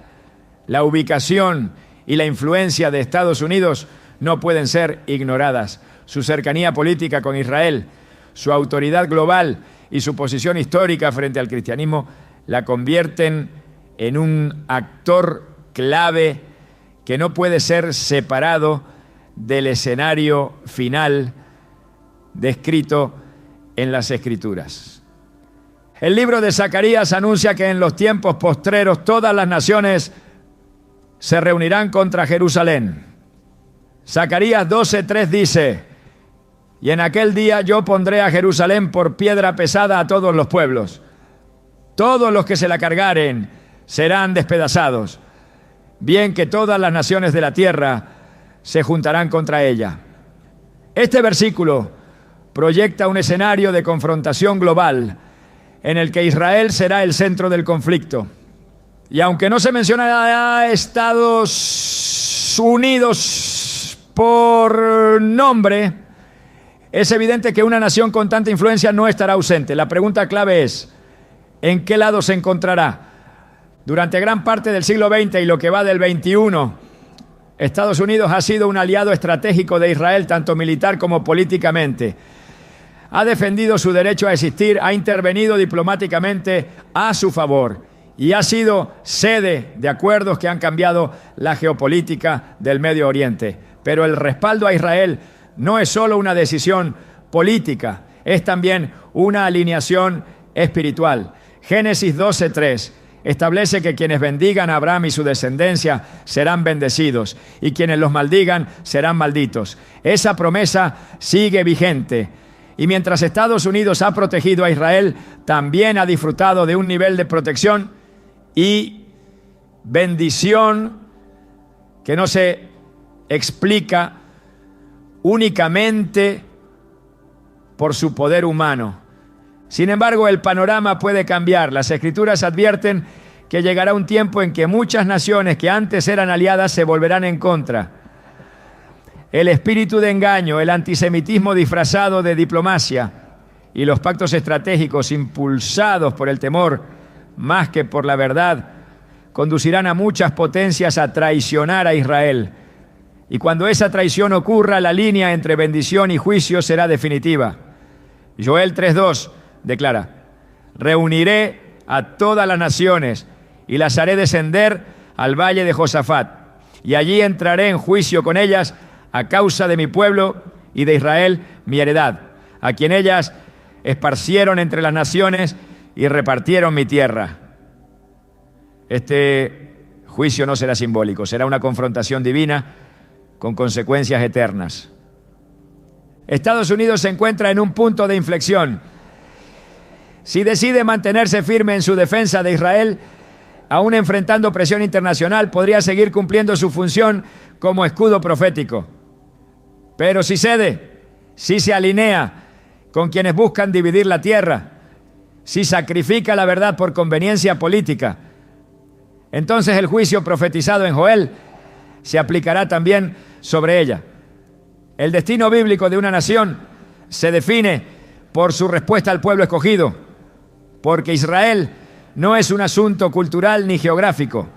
La ubicación y la influencia de Estados Unidos no pueden ser ignoradas. Su cercanía política con Israel, su autoridad global y su posición histórica frente al cristianismo la convierten en un actor clave que no puede ser separado del escenario final descrito en las Escrituras. El libro de Zacarías anuncia que en los tiempos postreros todas las naciones se reunirán contra Jerusalén. Zacarías 12:3 dice: y en aquel día yo pondré a Jerusalén por piedra pesada a todos los pueblos. Todos los que se la cargaren serán despedazados. Bien que todas las naciones de la tierra se juntarán contra ella. Este versículo proyecta un escenario de confrontación global en el que Israel será el centro del conflicto. Y aunque no se menciona a Estados Unidos por nombre, es evidente que una nación con tanta influencia no estará ausente. La pregunta clave es: ¿en qué lado se encontrará? Durante gran parte del siglo XX y lo que va del XXI, Estados Unidos ha sido un aliado estratégico de Israel, tanto militar como políticamente. Ha defendido su derecho a existir, ha intervenido diplomáticamente a su favor y ha sido sede de acuerdos que han cambiado la geopolítica del Medio Oriente. Pero el respaldo a Israel no es solo una decisión política, es también una alineación espiritual. Génesis 12:3 establece que quienes bendigan a Abraham y su descendencia serán bendecidos, y quienes los maldigan serán malditos. Esa promesa sigue vigente. Y mientras Estados Unidos ha protegido a Israel, también ha disfrutado de un nivel de protección y bendición que no se explica únicamente por su poder humano. Sin embargo, el panorama puede cambiar. Las Escrituras advierten que llegará un tiempo en que muchas naciones que antes eran aliadas se volverán en contra. El espíritu de engaño, el antisemitismo disfrazado de diplomacia y los pactos estratégicos impulsados por el temor más que por la verdad conducirán a muchas potencias a traicionar a Israel. Y cuando esa traición ocurra, la línea entre bendición y juicio será definitiva. Joel 3:2 declara: reuniré a todas las naciones y las haré descender al valle de Josafat, y allí entraré en juicio con ellas a causa de mi pueblo y de Israel, mi heredad, a quien ellas esparcieron entre las naciones y repartieron mi tierra. Este juicio no será simbólico, será una confrontación divina con consecuencias eternas. Estados Unidos se encuentra en un punto de inflexión. Si decide mantenerse firme en su defensa de Israel, aún enfrentando presión internacional, podría seguir cumpliendo su función como escudo profético. Pero si cede, si se alinea con quienes buscan dividir la tierra, si sacrifica la verdad por conveniencia política, entonces el juicio profetizado en Joel se aplicará también sobre ella. El destino bíblico de una nación se define por su respuesta al pueblo escogido, porque Israel no es un asunto cultural ni geográfico,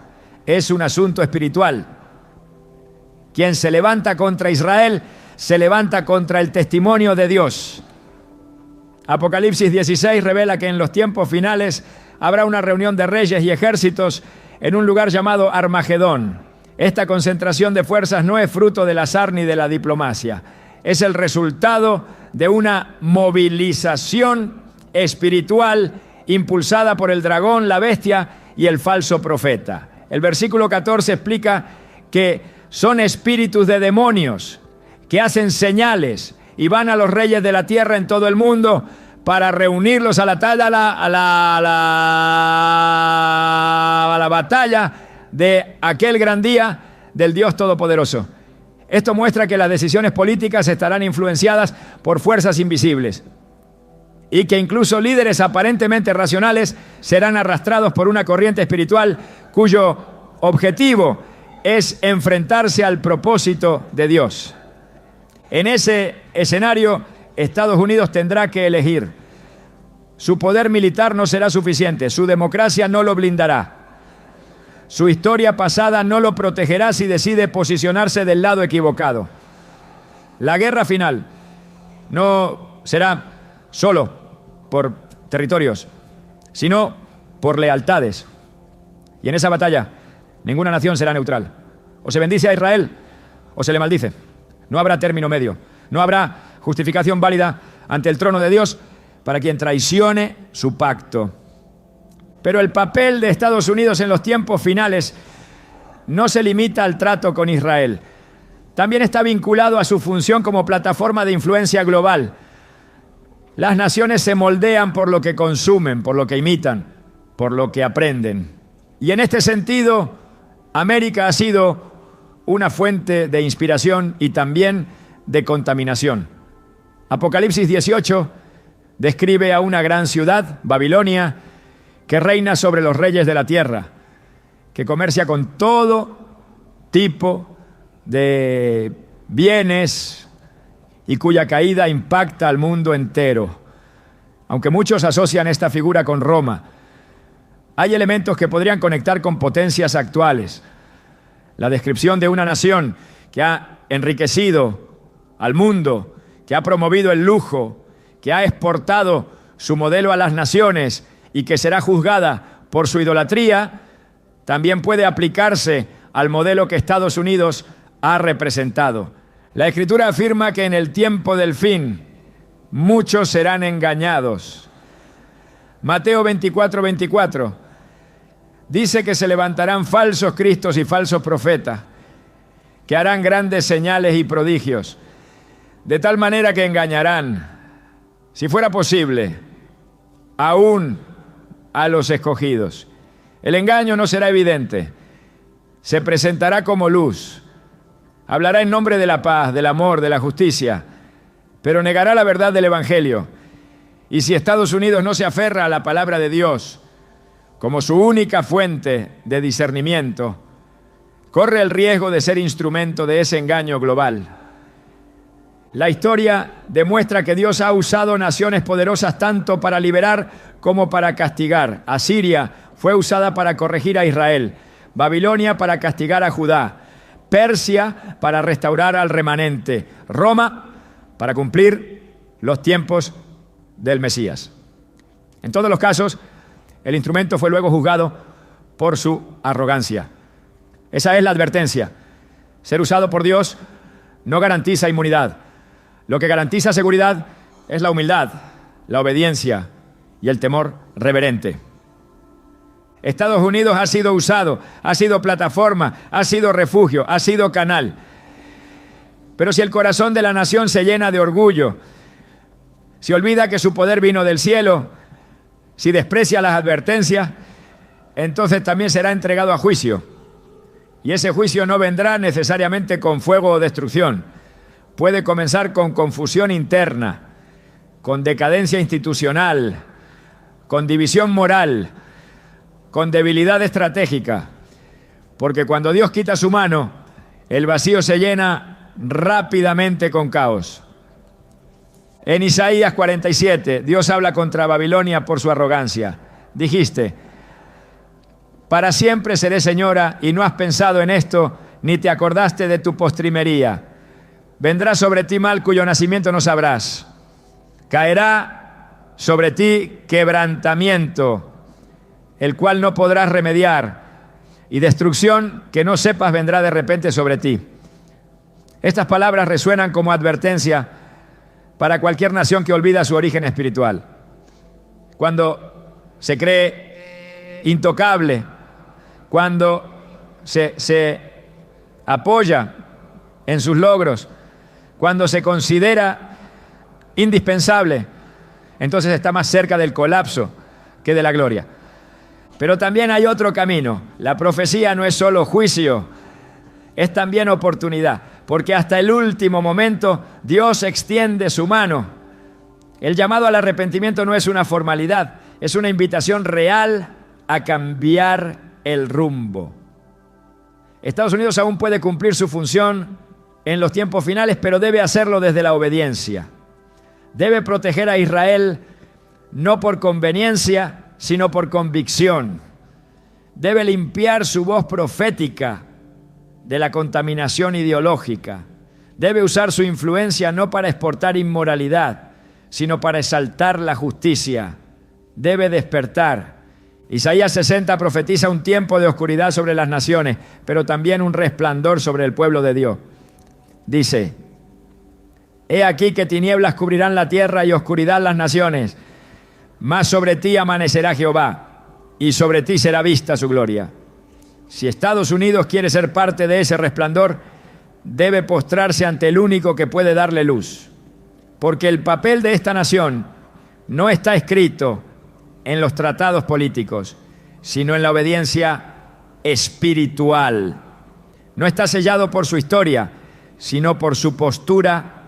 es un asunto espiritual. Quien se levanta contra Israel se levanta contra el testimonio de Dios. Apocalipsis 16 revela que en los tiempos finales habrá una reunión de reyes y ejércitos en un lugar llamado Armagedón. Esta concentración de fuerzas no es fruto del azar ni de la diplomacia. Es el resultado de una movilización espiritual impulsada por el dragón, la bestia y el falso profeta. El versículo 14 explica que son espíritus de demonios que hacen señales y van a los reyes de la tierra en todo el mundo para reunirlos a la batalla de aquel gran día del Dios Todopoderoso. Esto muestra que las decisiones políticas estarán influenciadas por fuerzas invisibles y que incluso líderes aparentemente racionales serán arrastrados por una corriente espiritual cuyo objetivo es enfrentarse al propósito de Dios. En ese escenario, Estados Unidos tendrá que elegir. Su poder militar no será suficiente, su democracia no lo blindará. Su historia pasada no lo protegerá si decide posicionarse del lado equivocado. La guerra final no será solo por territorios, sino por lealtades. Y en esa batalla, ninguna nación será neutral. O se bendice a Israel o se le maldice. No habrá término medio. No habrá justificación válida ante el trono de Dios para quien traicione su pacto. Pero el papel de Estados Unidos en los tiempos finales no se limita al trato con Israel. También está vinculado a su función como plataforma de influencia global. Las naciones se moldean por lo que consumen, por lo que imitan, por lo que aprenden. Y en este sentido, América ha sido una fuente de inspiración y también de contaminación. Apocalipsis 18 describe a una gran ciudad, Babilonia, que reina sobre los reyes de la tierra, que comercia con todo tipo de bienes y cuya caída impacta al mundo entero. Aunque muchos asocian esta figura con Roma, hay elementos que podrían conectar con potencias actuales. La descripción de una nación que ha enriquecido al mundo, que ha promovido el lujo, que ha exportado su modelo a las naciones y que será juzgada por su idolatría, también puede aplicarse al modelo que Estados Unidos ha representado. La Escritura afirma que en el tiempo del fin muchos serán engañados. Mateo 24:24 dice que se levantarán falsos cristos y falsos profetas, que harán grandes señales y prodigios, de tal manera que engañarán, si fuera posible, aún a los escogidos. El engaño no será evidente, se presentará como luz, hablará en nombre de la paz, del amor, de la justicia, pero negará la verdad del Evangelio. Y si Estados Unidos no se aferra a la palabra de Dios como su única fuente de discernimiento, corre el riesgo de ser instrumento de ese engaño global. La historia demuestra que Dios ha usado naciones poderosas tanto para liberar como para castigar. Asiria fue usada para corregir a Israel, Babilonia para castigar a Judá, Persia para restaurar al remanente, Roma para cumplir los tiempos del Mesías. En todos los casos, el instrumento fue luego juzgado por su arrogancia. Esa es la advertencia. Ser usado por Dios no garantiza inmunidad. Lo que garantiza seguridad es la humildad, la obediencia y el temor reverente. Estados Unidos ha sido usado, ha sido plataforma, ha sido refugio, ha sido canal. Pero si el corazón de la nación se llena de orgullo, si olvida que su poder vino del cielo, si desprecia las advertencias, entonces también será entregado a juicio. Y ese juicio no vendrá necesariamente con fuego o destrucción. Puede comenzar con confusión interna, con decadencia institucional, con división moral, con debilidad estratégica. Porque cuando Dios quita su mano, el vacío se llena rápidamente con caos. En Isaías 47, Dios habla contra Babilonia por su arrogancia. Dijiste: para siempre seré señora, y no has pensado en esto, ni te acordaste de tu postrimería. Vendrá sobre ti mal cuyo nacimiento no sabrás. Caerá sobre ti quebrantamiento, el cual no podrás remediar, y destrucción que no sepas vendrá de repente sobre ti. Estas palabras resuenan como advertencia para cualquier nación que olvida su origen espiritual. Cuando se cree intocable, cuando se apoya en sus logros, cuando se considera indispensable, entonces está más cerca del colapso que de la gloria. Pero también hay otro camino. La profecía no es solo juicio, es también oportunidad, porque hasta el último momento Dios extiende su mano. El llamado al arrepentimiento no es una formalidad, es una invitación real a cambiar el rumbo. Estados Unidos aún puede cumplir su función en los tiempos finales, pero debe hacerlo desde la obediencia. Debe proteger a Israel no por conveniencia, sino por convicción. Debe limpiar su voz profética de la contaminación ideológica. Debe usar su influencia no para exportar inmoralidad, sino para exaltar la justicia. Debe despertar Isaías 60 profetiza un tiempo de oscuridad sobre las naciones, pero también un resplandor sobre el pueblo de Dios. Dice: he aquí que tinieblas cubrirán la tierra y oscuridad las naciones, mas sobre ti amanecerá Jehová, y sobre ti será vista su gloria. Si Estados Unidos quiere ser parte de ese resplandor, debe postrarse ante el único que puede darle luz, porque el papel de esta nación no está escrito en los tratados políticos, sino en la obediencia espiritual. No está sellado por su historia, sino por su postura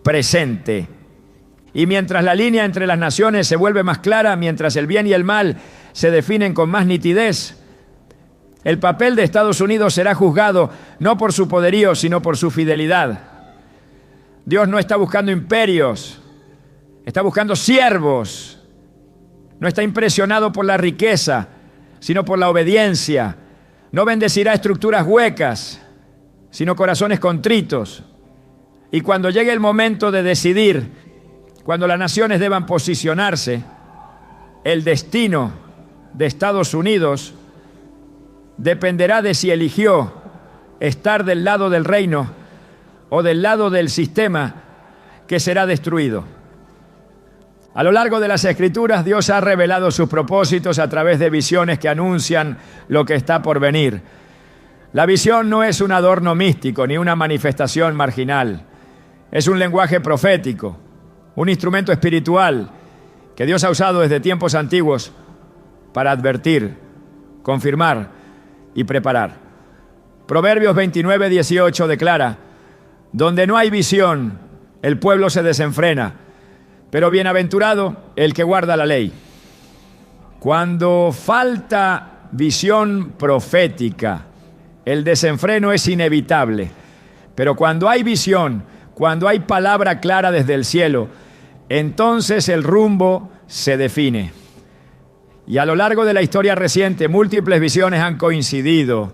presente. Y mientras la línea entre las naciones se vuelve más clara, mientras el bien y el mal se definen con más nitidez, el papel de Estados Unidos será juzgado no por su poderío, sino por su fidelidad. Dios no está buscando imperios, está buscando siervos. No está impresionado por la riqueza, sino por la obediencia. No bendecirá estructuras huecas, sino corazones contritos. Y cuando llegue el momento de decidir, cuando las naciones deban posicionarse, el destino de Estados Unidos dependerá de si eligió estar del lado del reino o del lado del sistema que será destruido. A lo largo de las Escrituras, Dios ha revelado sus propósitos a través de visiones que anuncian lo que está por venir. La visión no es un adorno místico ni una manifestación marginal. Es un lenguaje profético, un instrumento espiritual que Dios ha usado desde tiempos antiguos para advertir, confirmar y preparar. Proverbios 29:18 declara: donde no hay visión, el pueblo se desenfrena, pero bienaventurado el que guarda la ley. Cuando falta visión profética, el desenfreno es inevitable. Pero cuando hay visión, cuando hay palabra clara desde el cielo, entonces el rumbo se define. Y a lo largo de la historia reciente, múltiples visiones han coincidido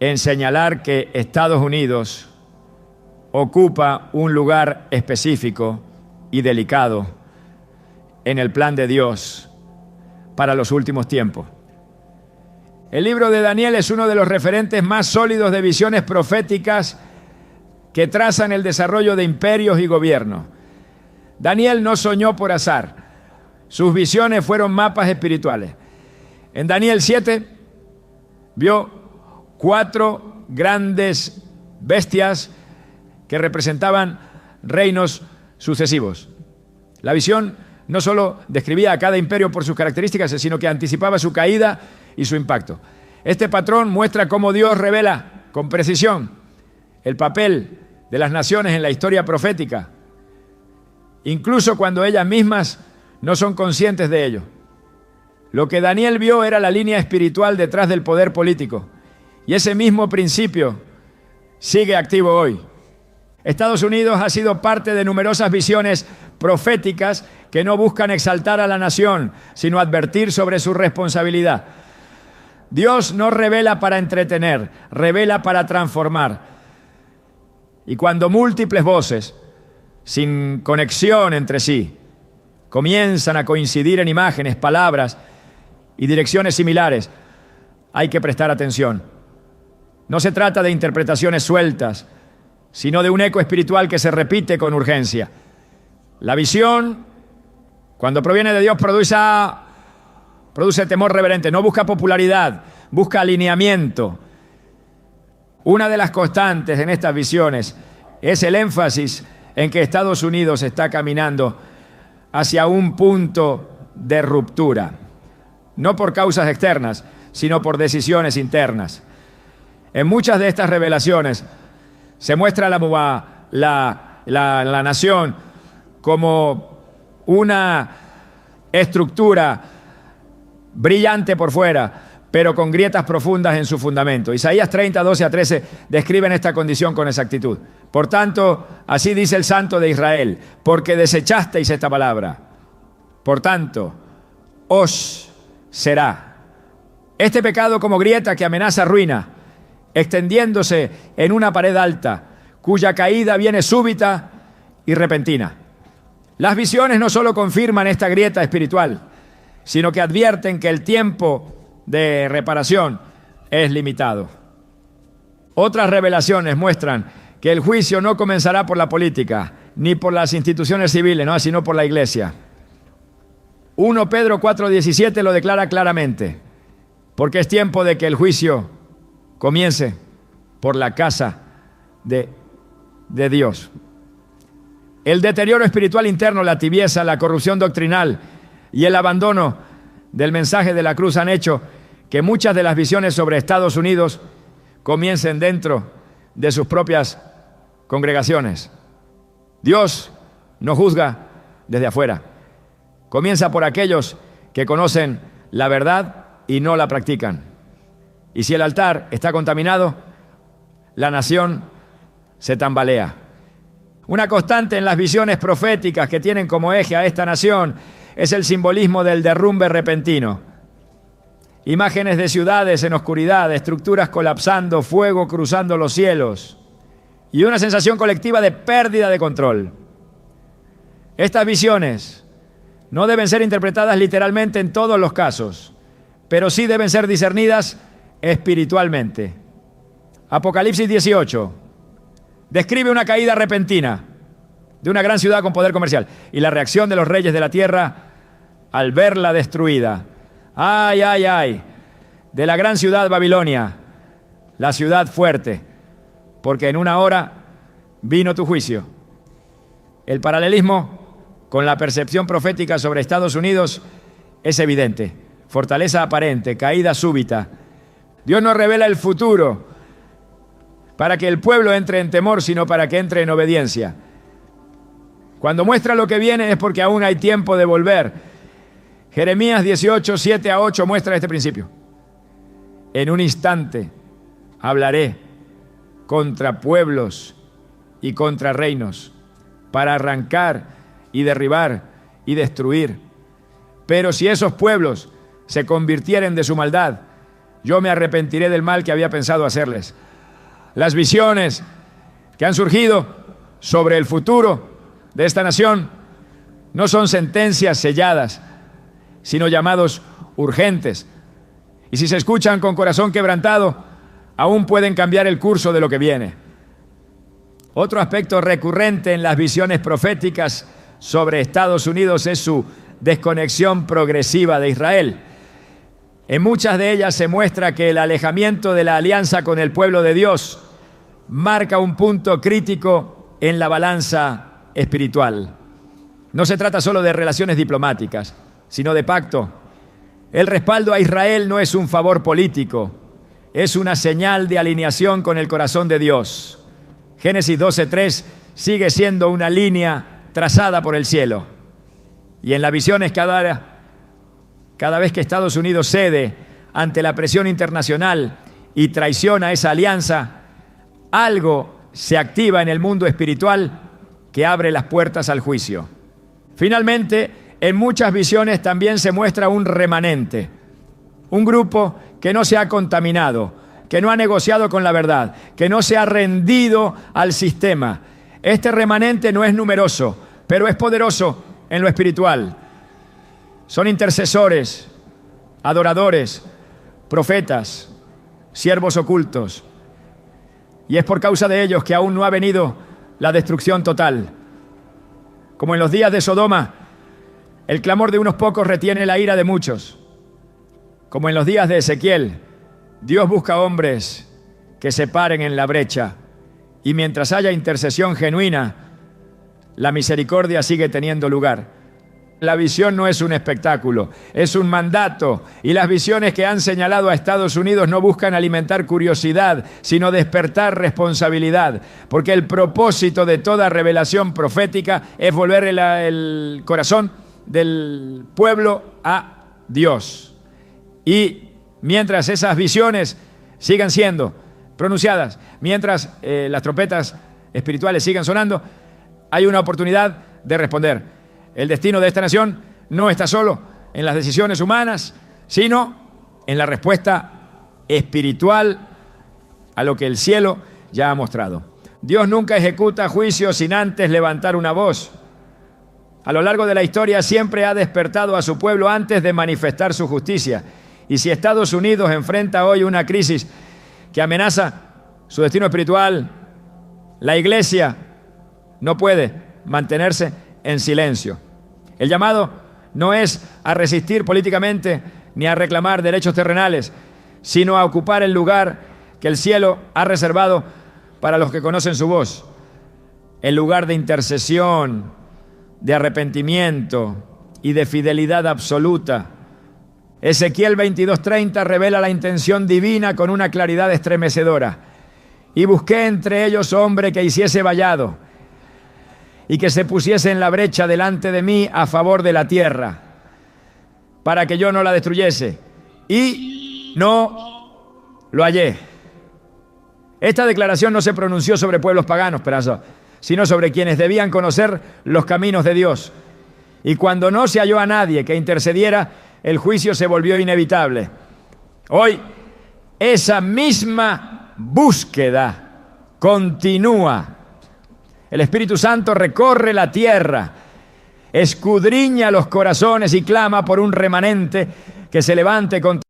en señalar que Estados Unidos ocupa un lugar específico y delicado en el plan de Dios para los últimos tiempos. El libro de Daniel es uno de los referentes más sólidos de visiones proféticas que trazan el desarrollo de imperios y gobiernos. Daniel no soñó por azar. Sus visiones fueron mapas espirituales. En Daniel 7 vio 4 grandes bestias que representaban reinos sucesivos. La visión no solo describía a cada imperio por sus características, sino que anticipaba su caída y su impacto. Este patrón muestra cómo Dios revela con precisión el papel de las naciones en la historia profética, incluso cuando ellas mismas no son conscientes de ello. Lo que Daniel vio era la línea espiritual detrás del poder político, y ese mismo principio sigue activo hoy. Estados Unidos ha sido parte de numerosas visiones proféticas que no buscan exaltar a la nación, sino advertir sobre su responsabilidad. Dios no revela para entretener, revela para transformar. Y cuando múltiples voces, sin conexión entre sí, comienzan a coincidir en imágenes, palabras y direcciones similares, hay que prestar atención. No se trata de interpretaciones sueltas, sino de un eco espiritual que se repite con urgencia. La visión, cuando proviene de Dios, produce temor reverente, no busca popularidad, busca alineamiento. Una de las constantes en estas visiones es el énfasis en que Estados Unidos está caminando hacia un punto de ruptura, no por causas externas, sino por decisiones internas. En muchas de estas revelaciones se muestra la nación como una estructura brillante por fuera, pero con grietas profundas en su fundamento. Isaías 30, 12 a 13 describen esta condición con exactitud. Por tanto, así dice el Santo de Israel, porque desechasteis esta palabra. Por tanto, os será. Este pecado como grieta que amenaza ruina, extendiéndose en una pared alta, cuya caída viene súbita y repentina. Las visiones no solo confirman esta grieta espiritual, sino que advierten que el tiempo de reparación es limitado. Otras revelaciones muestran que el juicio no comenzará por la política, ni por las instituciones civiles, no, sino por la iglesia. 1 Pedro 4:17 lo declara claramente, porque es tiempo de que el juicio comience por la casa de Dios. El deterioro espiritual interno, la tibieza, la corrupción doctrinal y el abandono del mensaje de la cruz han hecho que muchas de las visiones sobre Estados Unidos comiencen dentro de sus propias congregaciones. Dios no juzga desde afuera. Comienza por aquellos que conocen la verdad y no la practican. Y si el altar está contaminado, la nación se tambalea. Una constante en las visiones proféticas que tienen como eje a esta nación es el simbolismo del derrumbe repentino. Imágenes de ciudades en oscuridad, estructuras colapsando, fuego cruzando los cielos y una sensación colectiva de pérdida de control. Estas visiones no deben ser interpretadas literalmente en todos los casos, pero sí deben ser discernidas espiritualmente. Apocalipsis 18 describe una caída repentina de una gran ciudad con poder comercial y la reacción de los reyes de la tierra al verla destruida. ¡Ay, ay, ay! De la gran ciudad Babilonia, la ciudad fuerte, porque en una hora vino tu juicio. El paralelismo con la percepción profética sobre Estados Unidos es evidente. Fortaleza aparente, caída súbita. Dios no revela el futuro para que el pueblo entre en temor, sino para que entre en obediencia. Cuando muestra lo que viene es porque aún hay tiempo de volver. Jeremías 18, 7-8 muestra este principio. En un instante hablaré contra pueblos y contra reinos para arrancar y derribar y destruir. Pero si esos pueblos se convirtieren de su maldad, yo me arrepentiré del mal que había pensado hacerles. Las visiones que han surgido sobre el futuro de esta nación no son sentencias selladas, sino llamados urgentes. Y si se escuchan con corazón quebrantado, aún pueden cambiar el curso de lo que viene. Otro aspecto recurrente en las visiones proféticas sobre Estados Unidos es su desconexión progresiva de Israel. En muchas de ellas se muestra que el alejamiento de la alianza con el pueblo de Dios marca un punto crítico en la balanza espiritual. No se trata solo de relaciones diplomáticas, sino de pacto. El respaldo a Israel no es un favor político, es una señal de alineación con el corazón de Dios. Génesis 12:3 sigue siendo una línea trazada por el cielo. Y en las visiones cada vez que Estados Unidos cede ante la presión internacional y traiciona esa alianza, algo se activa en el mundo espiritual que abre las puertas al juicio. Finalmente, en muchas visiones también se muestra un remanente, un grupo que no se ha contaminado, que no ha negociado con la verdad, que no se ha rendido al sistema. Este remanente no es numeroso, pero es poderoso en lo espiritual. Son intercesores, adoradores, profetas, siervos ocultos. Y es por causa de ellos que aún no ha venido la destrucción total. Como en los días de Sodoma, el clamor de unos pocos retiene la ira de muchos. Como en los días de Ezequiel, Dios busca hombres que se paren en la brecha. Y mientras haya intercesión genuina, la misericordia sigue teniendo lugar. La visión no es un espectáculo, es un mandato. Y las visiones que han señalado a Estados Unidos no buscan alimentar curiosidad, sino despertar responsabilidad. Porque el propósito de toda revelación profética es volver el corazón del pueblo a Dios. Y mientras esas visiones sigan siendo pronunciadas, mientras las trompetas espirituales sigan sonando, hay una oportunidad de responder. El destino de esta nación no está solo en las decisiones humanas, sino en la respuesta espiritual a lo que el cielo ya ha mostrado. Dios nunca ejecuta juicios sin antes levantar una voz. A lo largo de la historia siempre ha despertado a su pueblo antes de manifestar su justicia. Y si Estados Unidos enfrenta hoy una crisis que amenaza su destino espiritual, la Iglesia no puede mantenerse en silencio. El llamado no es a resistir políticamente ni a reclamar derechos terrenales, sino a ocupar el lugar que el cielo ha reservado para los que conocen su voz. El lugar de intercesión, de arrepentimiento y de fidelidad absoluta. Ezequiel 22:30 revela la intención divina con una claridad estremecedora. Y busqué entre ellos hombre que hiciese vallado y que se pusiese en la brecha delante de mí a favor de la tierra, para que yo no la destruyese. Y no lo hallé. Esta declaración no se pronunció sobre pueblos paganos, sino sobre quienes debían conocer los caminos de Dios. Y cuando no se halló a nadie que intercediera, el juicio se volvió inevitable. Hoy, esa misma búsqueda continúa. El Espíritu Santo recorre la tierra, escudriña los corazones y clama por un remanente que se levante contra.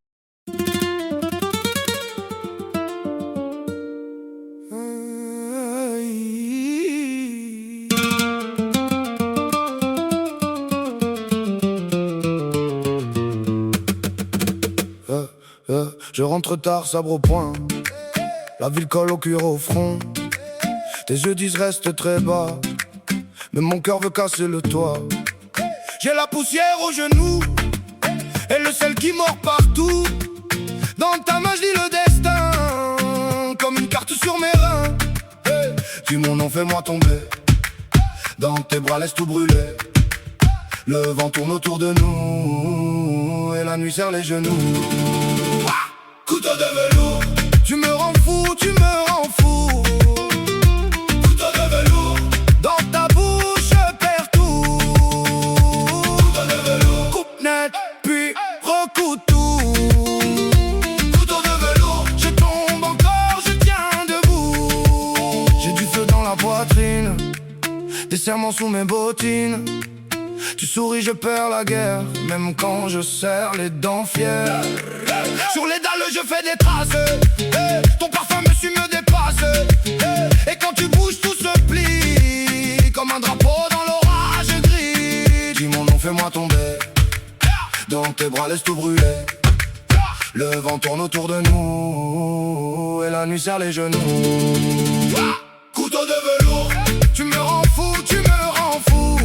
Je rentre tard, sabre au poing. La ville colle au cuir au front. Tes yeux disent reste très bas, mais mon cœur veut casser le toit. J'ai la poussière aux genoux et le sel qui mord partout. Dans ta main je lis le destin comme une carte sur mes reins. Hey, dis mon nom, fais-moi tomber. Dans tes bras laisse tout brûler. Le vent tourne autour de nous et la nuit serre les genoux. Couteau de velours, tu me rends fou, tu me rends fou. Couteau de velours, dans ta bouche je perds tout. Couteau de velours, coupe net, puis recoute tout. Couteau de velours, je tombe encore, je tiens debout. J'ai du feu dans la poitrine, des serments sous mes bottines. Tu souris, je perds la guerre, même quand je serre les dents fières. Sur les dalles, je fais des traces. Ton parfum, monsieur, me dépasse. Et quand tu bouges, tout se plie comme un drapeau dans l'orage gris. Dis mon nom, fais-moi tomber. Dans tes bras, laisse tout brûler. Le vent tourne autour de nous et la nuit serre les genoux. Couteau de velours, tu me rends fou, tu me rends fou.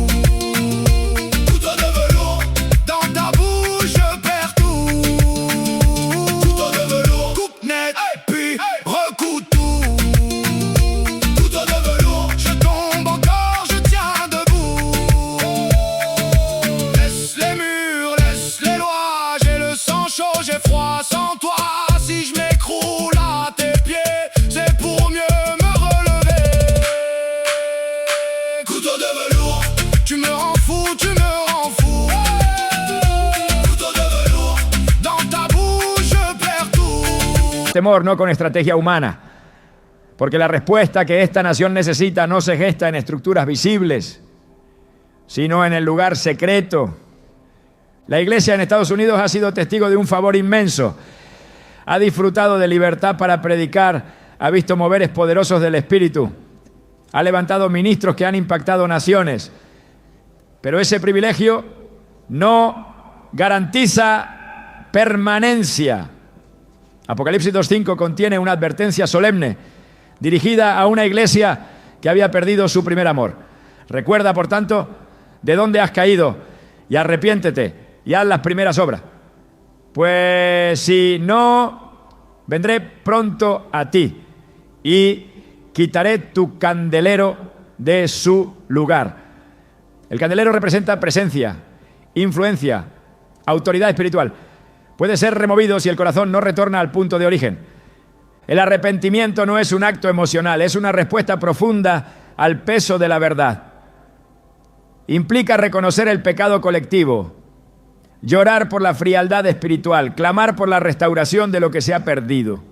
Temor, no con estrategia humana, porque la respuesta que esta nación necesita no se gesta en estructuras visibles, sino en el lugar secreto. La Iglesia en Estados Unidos ha sido testigo de un favor inmenso. Ha disfrutado de libertad para predicar, ha visto moveres poderosos del Espíritu, ha levantado ministros que han impactado naciones, pero ese privilegio no garantiza permanencia. Apocalipsis 2:5 contiene una advertencia solemne dirigida a una iglesia que había perdido su primer amor. Recuerda, por tanto, de dónde has caído y arrepiéntete y haz las primeras obras. Pues si no, vendré pronto a ti y quitaré tu candelero de su lugar. El candelero representa presencia, influencia, autoridad espiritual. Puede ser removido si el corazón no retorna al punto de origen. El arrepentimiento no es un acto emocional, es una respuesta profunda al peso de la verdad. Implica reconocer el pecado colectivo, llorar por la frialdad espiritual, clamar por la restauración de lo que se ha perdido.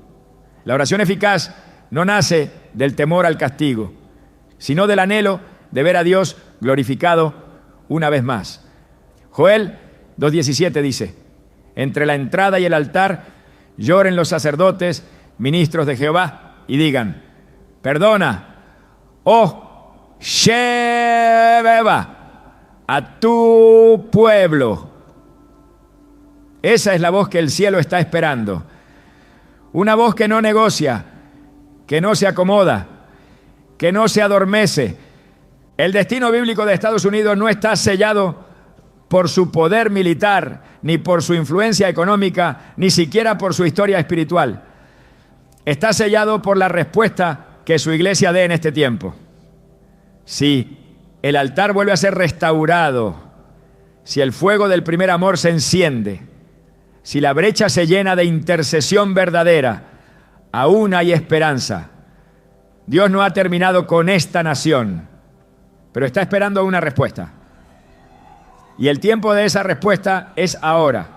La oración eficaz no nace del temor al castigo, sino del anhelo de ver a Dios glorificado una vez más. Joel 2:17 dice: entre la entrada y el altar lloren los sacerdotes, ministros de Jehová, y digan: perdona, oh Shebeba, a tu pueblo. Esa es la voz que el cielo está esperando. Una voz que no negocia, que no se acomoda, que no se adormece. El destino bíblico de Estados Unidos no está sellado por su poder militar, ni por su influencia económica, ni siquiera por su historia espiritual. Está sellado por la respuesta que su iglesia dé en este tiempo. Si el altar vuelve a ser restaurado, si el fuego del primer amor se enciende, si la brecha se llena de intercesión verdadera, aún hay esperanza. Dios no ha terminado con esta nación, pero está esperando una respuesta. Y el tiempo de esa respuesta es ahora.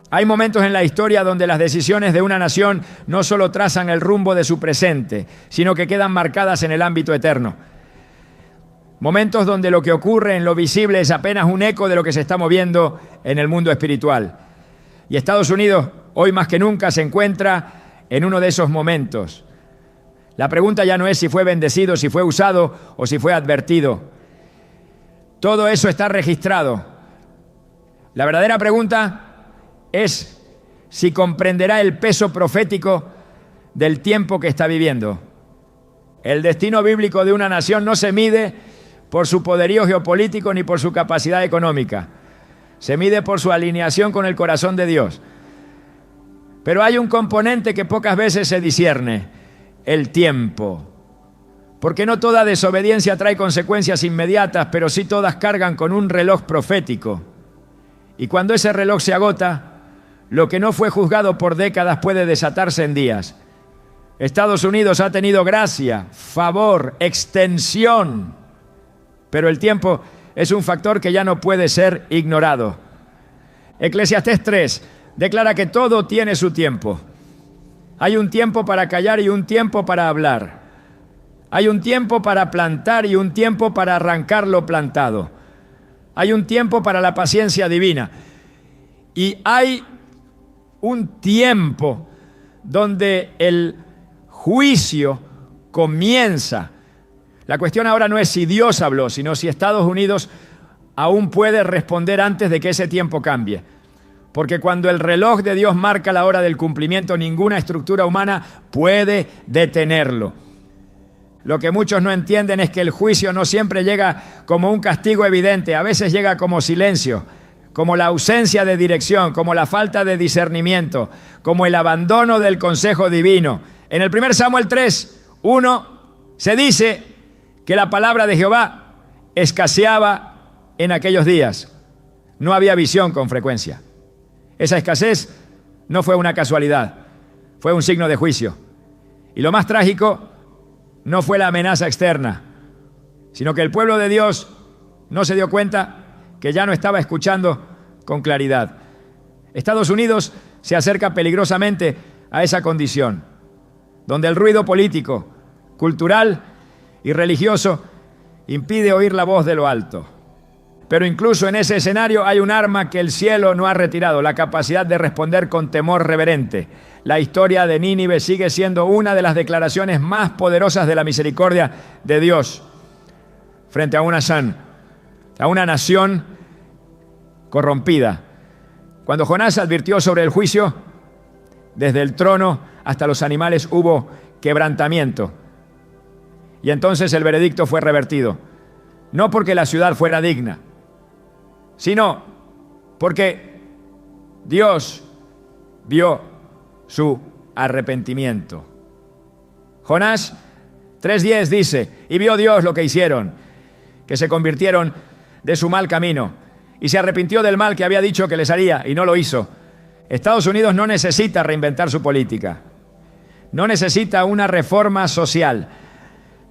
Hay momentos en la historia donde las decisiones de una nación no solo trazan el rumbo de su presente, sino que quedan marcadas en el ámbito eterno. Momentos donde lo que ocurre en lo visible es apenas un eco de lo que se está moviendo en el mundo espiritual. Y Estados Unidos, hoy más que nunca, se encuentra en uno de esos momentos. La pregunta ya no es si fue bendecido, si fue usado o si fue advertido. Todo eso está registrado. La verdadera pregunta es si comprenderá el peso profético del tiempo que está viviendo. El destino bíblico de una nación no se mide por su poderío geopolítico ni por su capacidad económica. Se mide por su alineación con el corazón de Dios. Pero hay un componente que pocas veces se discierne: el tiempo. Porque no toda desobediencia trae consecuencias inmediatas, pero sí todas cargan con un reloj profético. Y cuando ese reloj se agota, lo que no fue juzgado por décadas puede desatarse en días. Estados Unidos ha tenido gracia, favor, extensión, pero el tiempo es un factor que ya no puede ser ignorado. Eclesiastés 3 declara que todo tiene su tiempo. Hay un tiempo para callar y un tiempo para hablar. Hay un tiempo para plantar y un tiempo para arrancar lo plantado. Hay un tiempo para la paciencia divina. Y hay un tiempo donde el juicio comienza. La cuestión ahora no es si Dios habló, sino si Estados Unidos aún puede responder antes de que ese tiempo cambie. Porque cuando el reloj de Dios marca la hora del cumplimiento, ninguna estructura humana puede detenerlo. Lo que muchos no entienden es que el juicio no siempre llega como un castigo evidente, a veces llega como silencio, como la ausencia de dirección, como la falta de discernimiento, como el abandono del consejo divino. En el 1 Samuel 3:1 se dice que la palabra de Jehová escaseaba en aquellos días. No había visión con frecuencia. Esa escasez no fue una casualidad, fue un signo de juicio. Y lo más trágico no fue la amenaza externa, sino que el pueblo de Dios no se dio cuenta que ya no estaba escuchando con claridad. Estados Unidos se acerca peligrosamente a esa condición, donde el ruido político, cultural y religioso impide oír la voz de lo alto. Pero incluso en ese escenario hay un arma que el cielo no ha retirado: la capacidad de responder con temor reverente. La historia de Nínive sigue siendo una de las declaraciones más poderosas de la misericordia de Dios frente a una nación corrompida. Cuando Jonás advirtió sobre el juicio, desde el trono hasta los animales hubo quebrantamiento. Y entonces el veredicto fue revertido. No porque la ciudad fuera digna, sino porque Dios vio su arrepentimiento. Jonás 3:10 dice: y vio Dios lo que hicieron, que se convirtieron de su mal camino, y se arrepintió del mal que había dicho que les haría, y no lo hizo. Estados Unidos no necesita reinventar su política, no necesita una reforma social,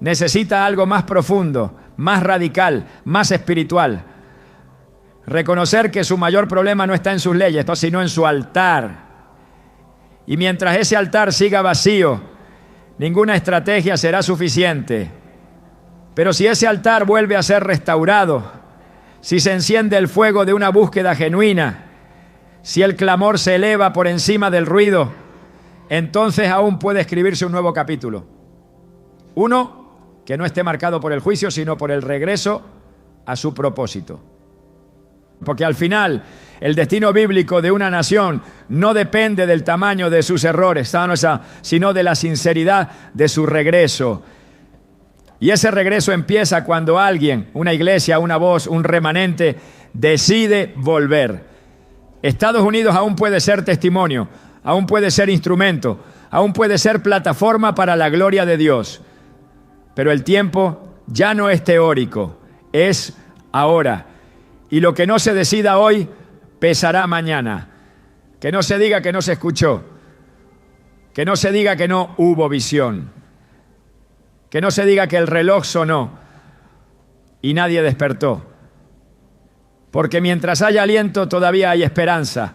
necesita algo más profundo, más radical, más espiritual. Reconocer que su mayor problema no está en sus leyes, sino en su altar. Y mientras ese altar siga vacío, ninguna estrategia será suficiente. Pero si ese altar vuelve a ser restaurado, si se enciende el fuego de una búsqueda genuina, si el clamor se eleva por encima del ruido, entonces aún puede escribirse un nuevo capítulo. Uno que no esté marcado por el juicio, sino por el regreso a su propósito. Porque al final, el destino bíblico de una nación no depende del tamaño de sus errores, sino de la sinceridad de su regreso. Y ese regreso empieza cuando alguien, una iglesia, una voz, un remanente, decide volver. Estados Unidos aún puede ser testimonio, aún puede ser instrumento, aún puede ser plataforma para la gloria de Dios. Pero el tiempo ya no es teórico, es ahora. Y lo que no se decida hoy, pesará mañana. Que no se diga que no se escuchó. Que no se diga que no hubo visión. Que no se diga que el reloj sonó y nadie despertó. Porque mientras haya aliento todavía hay esperanza.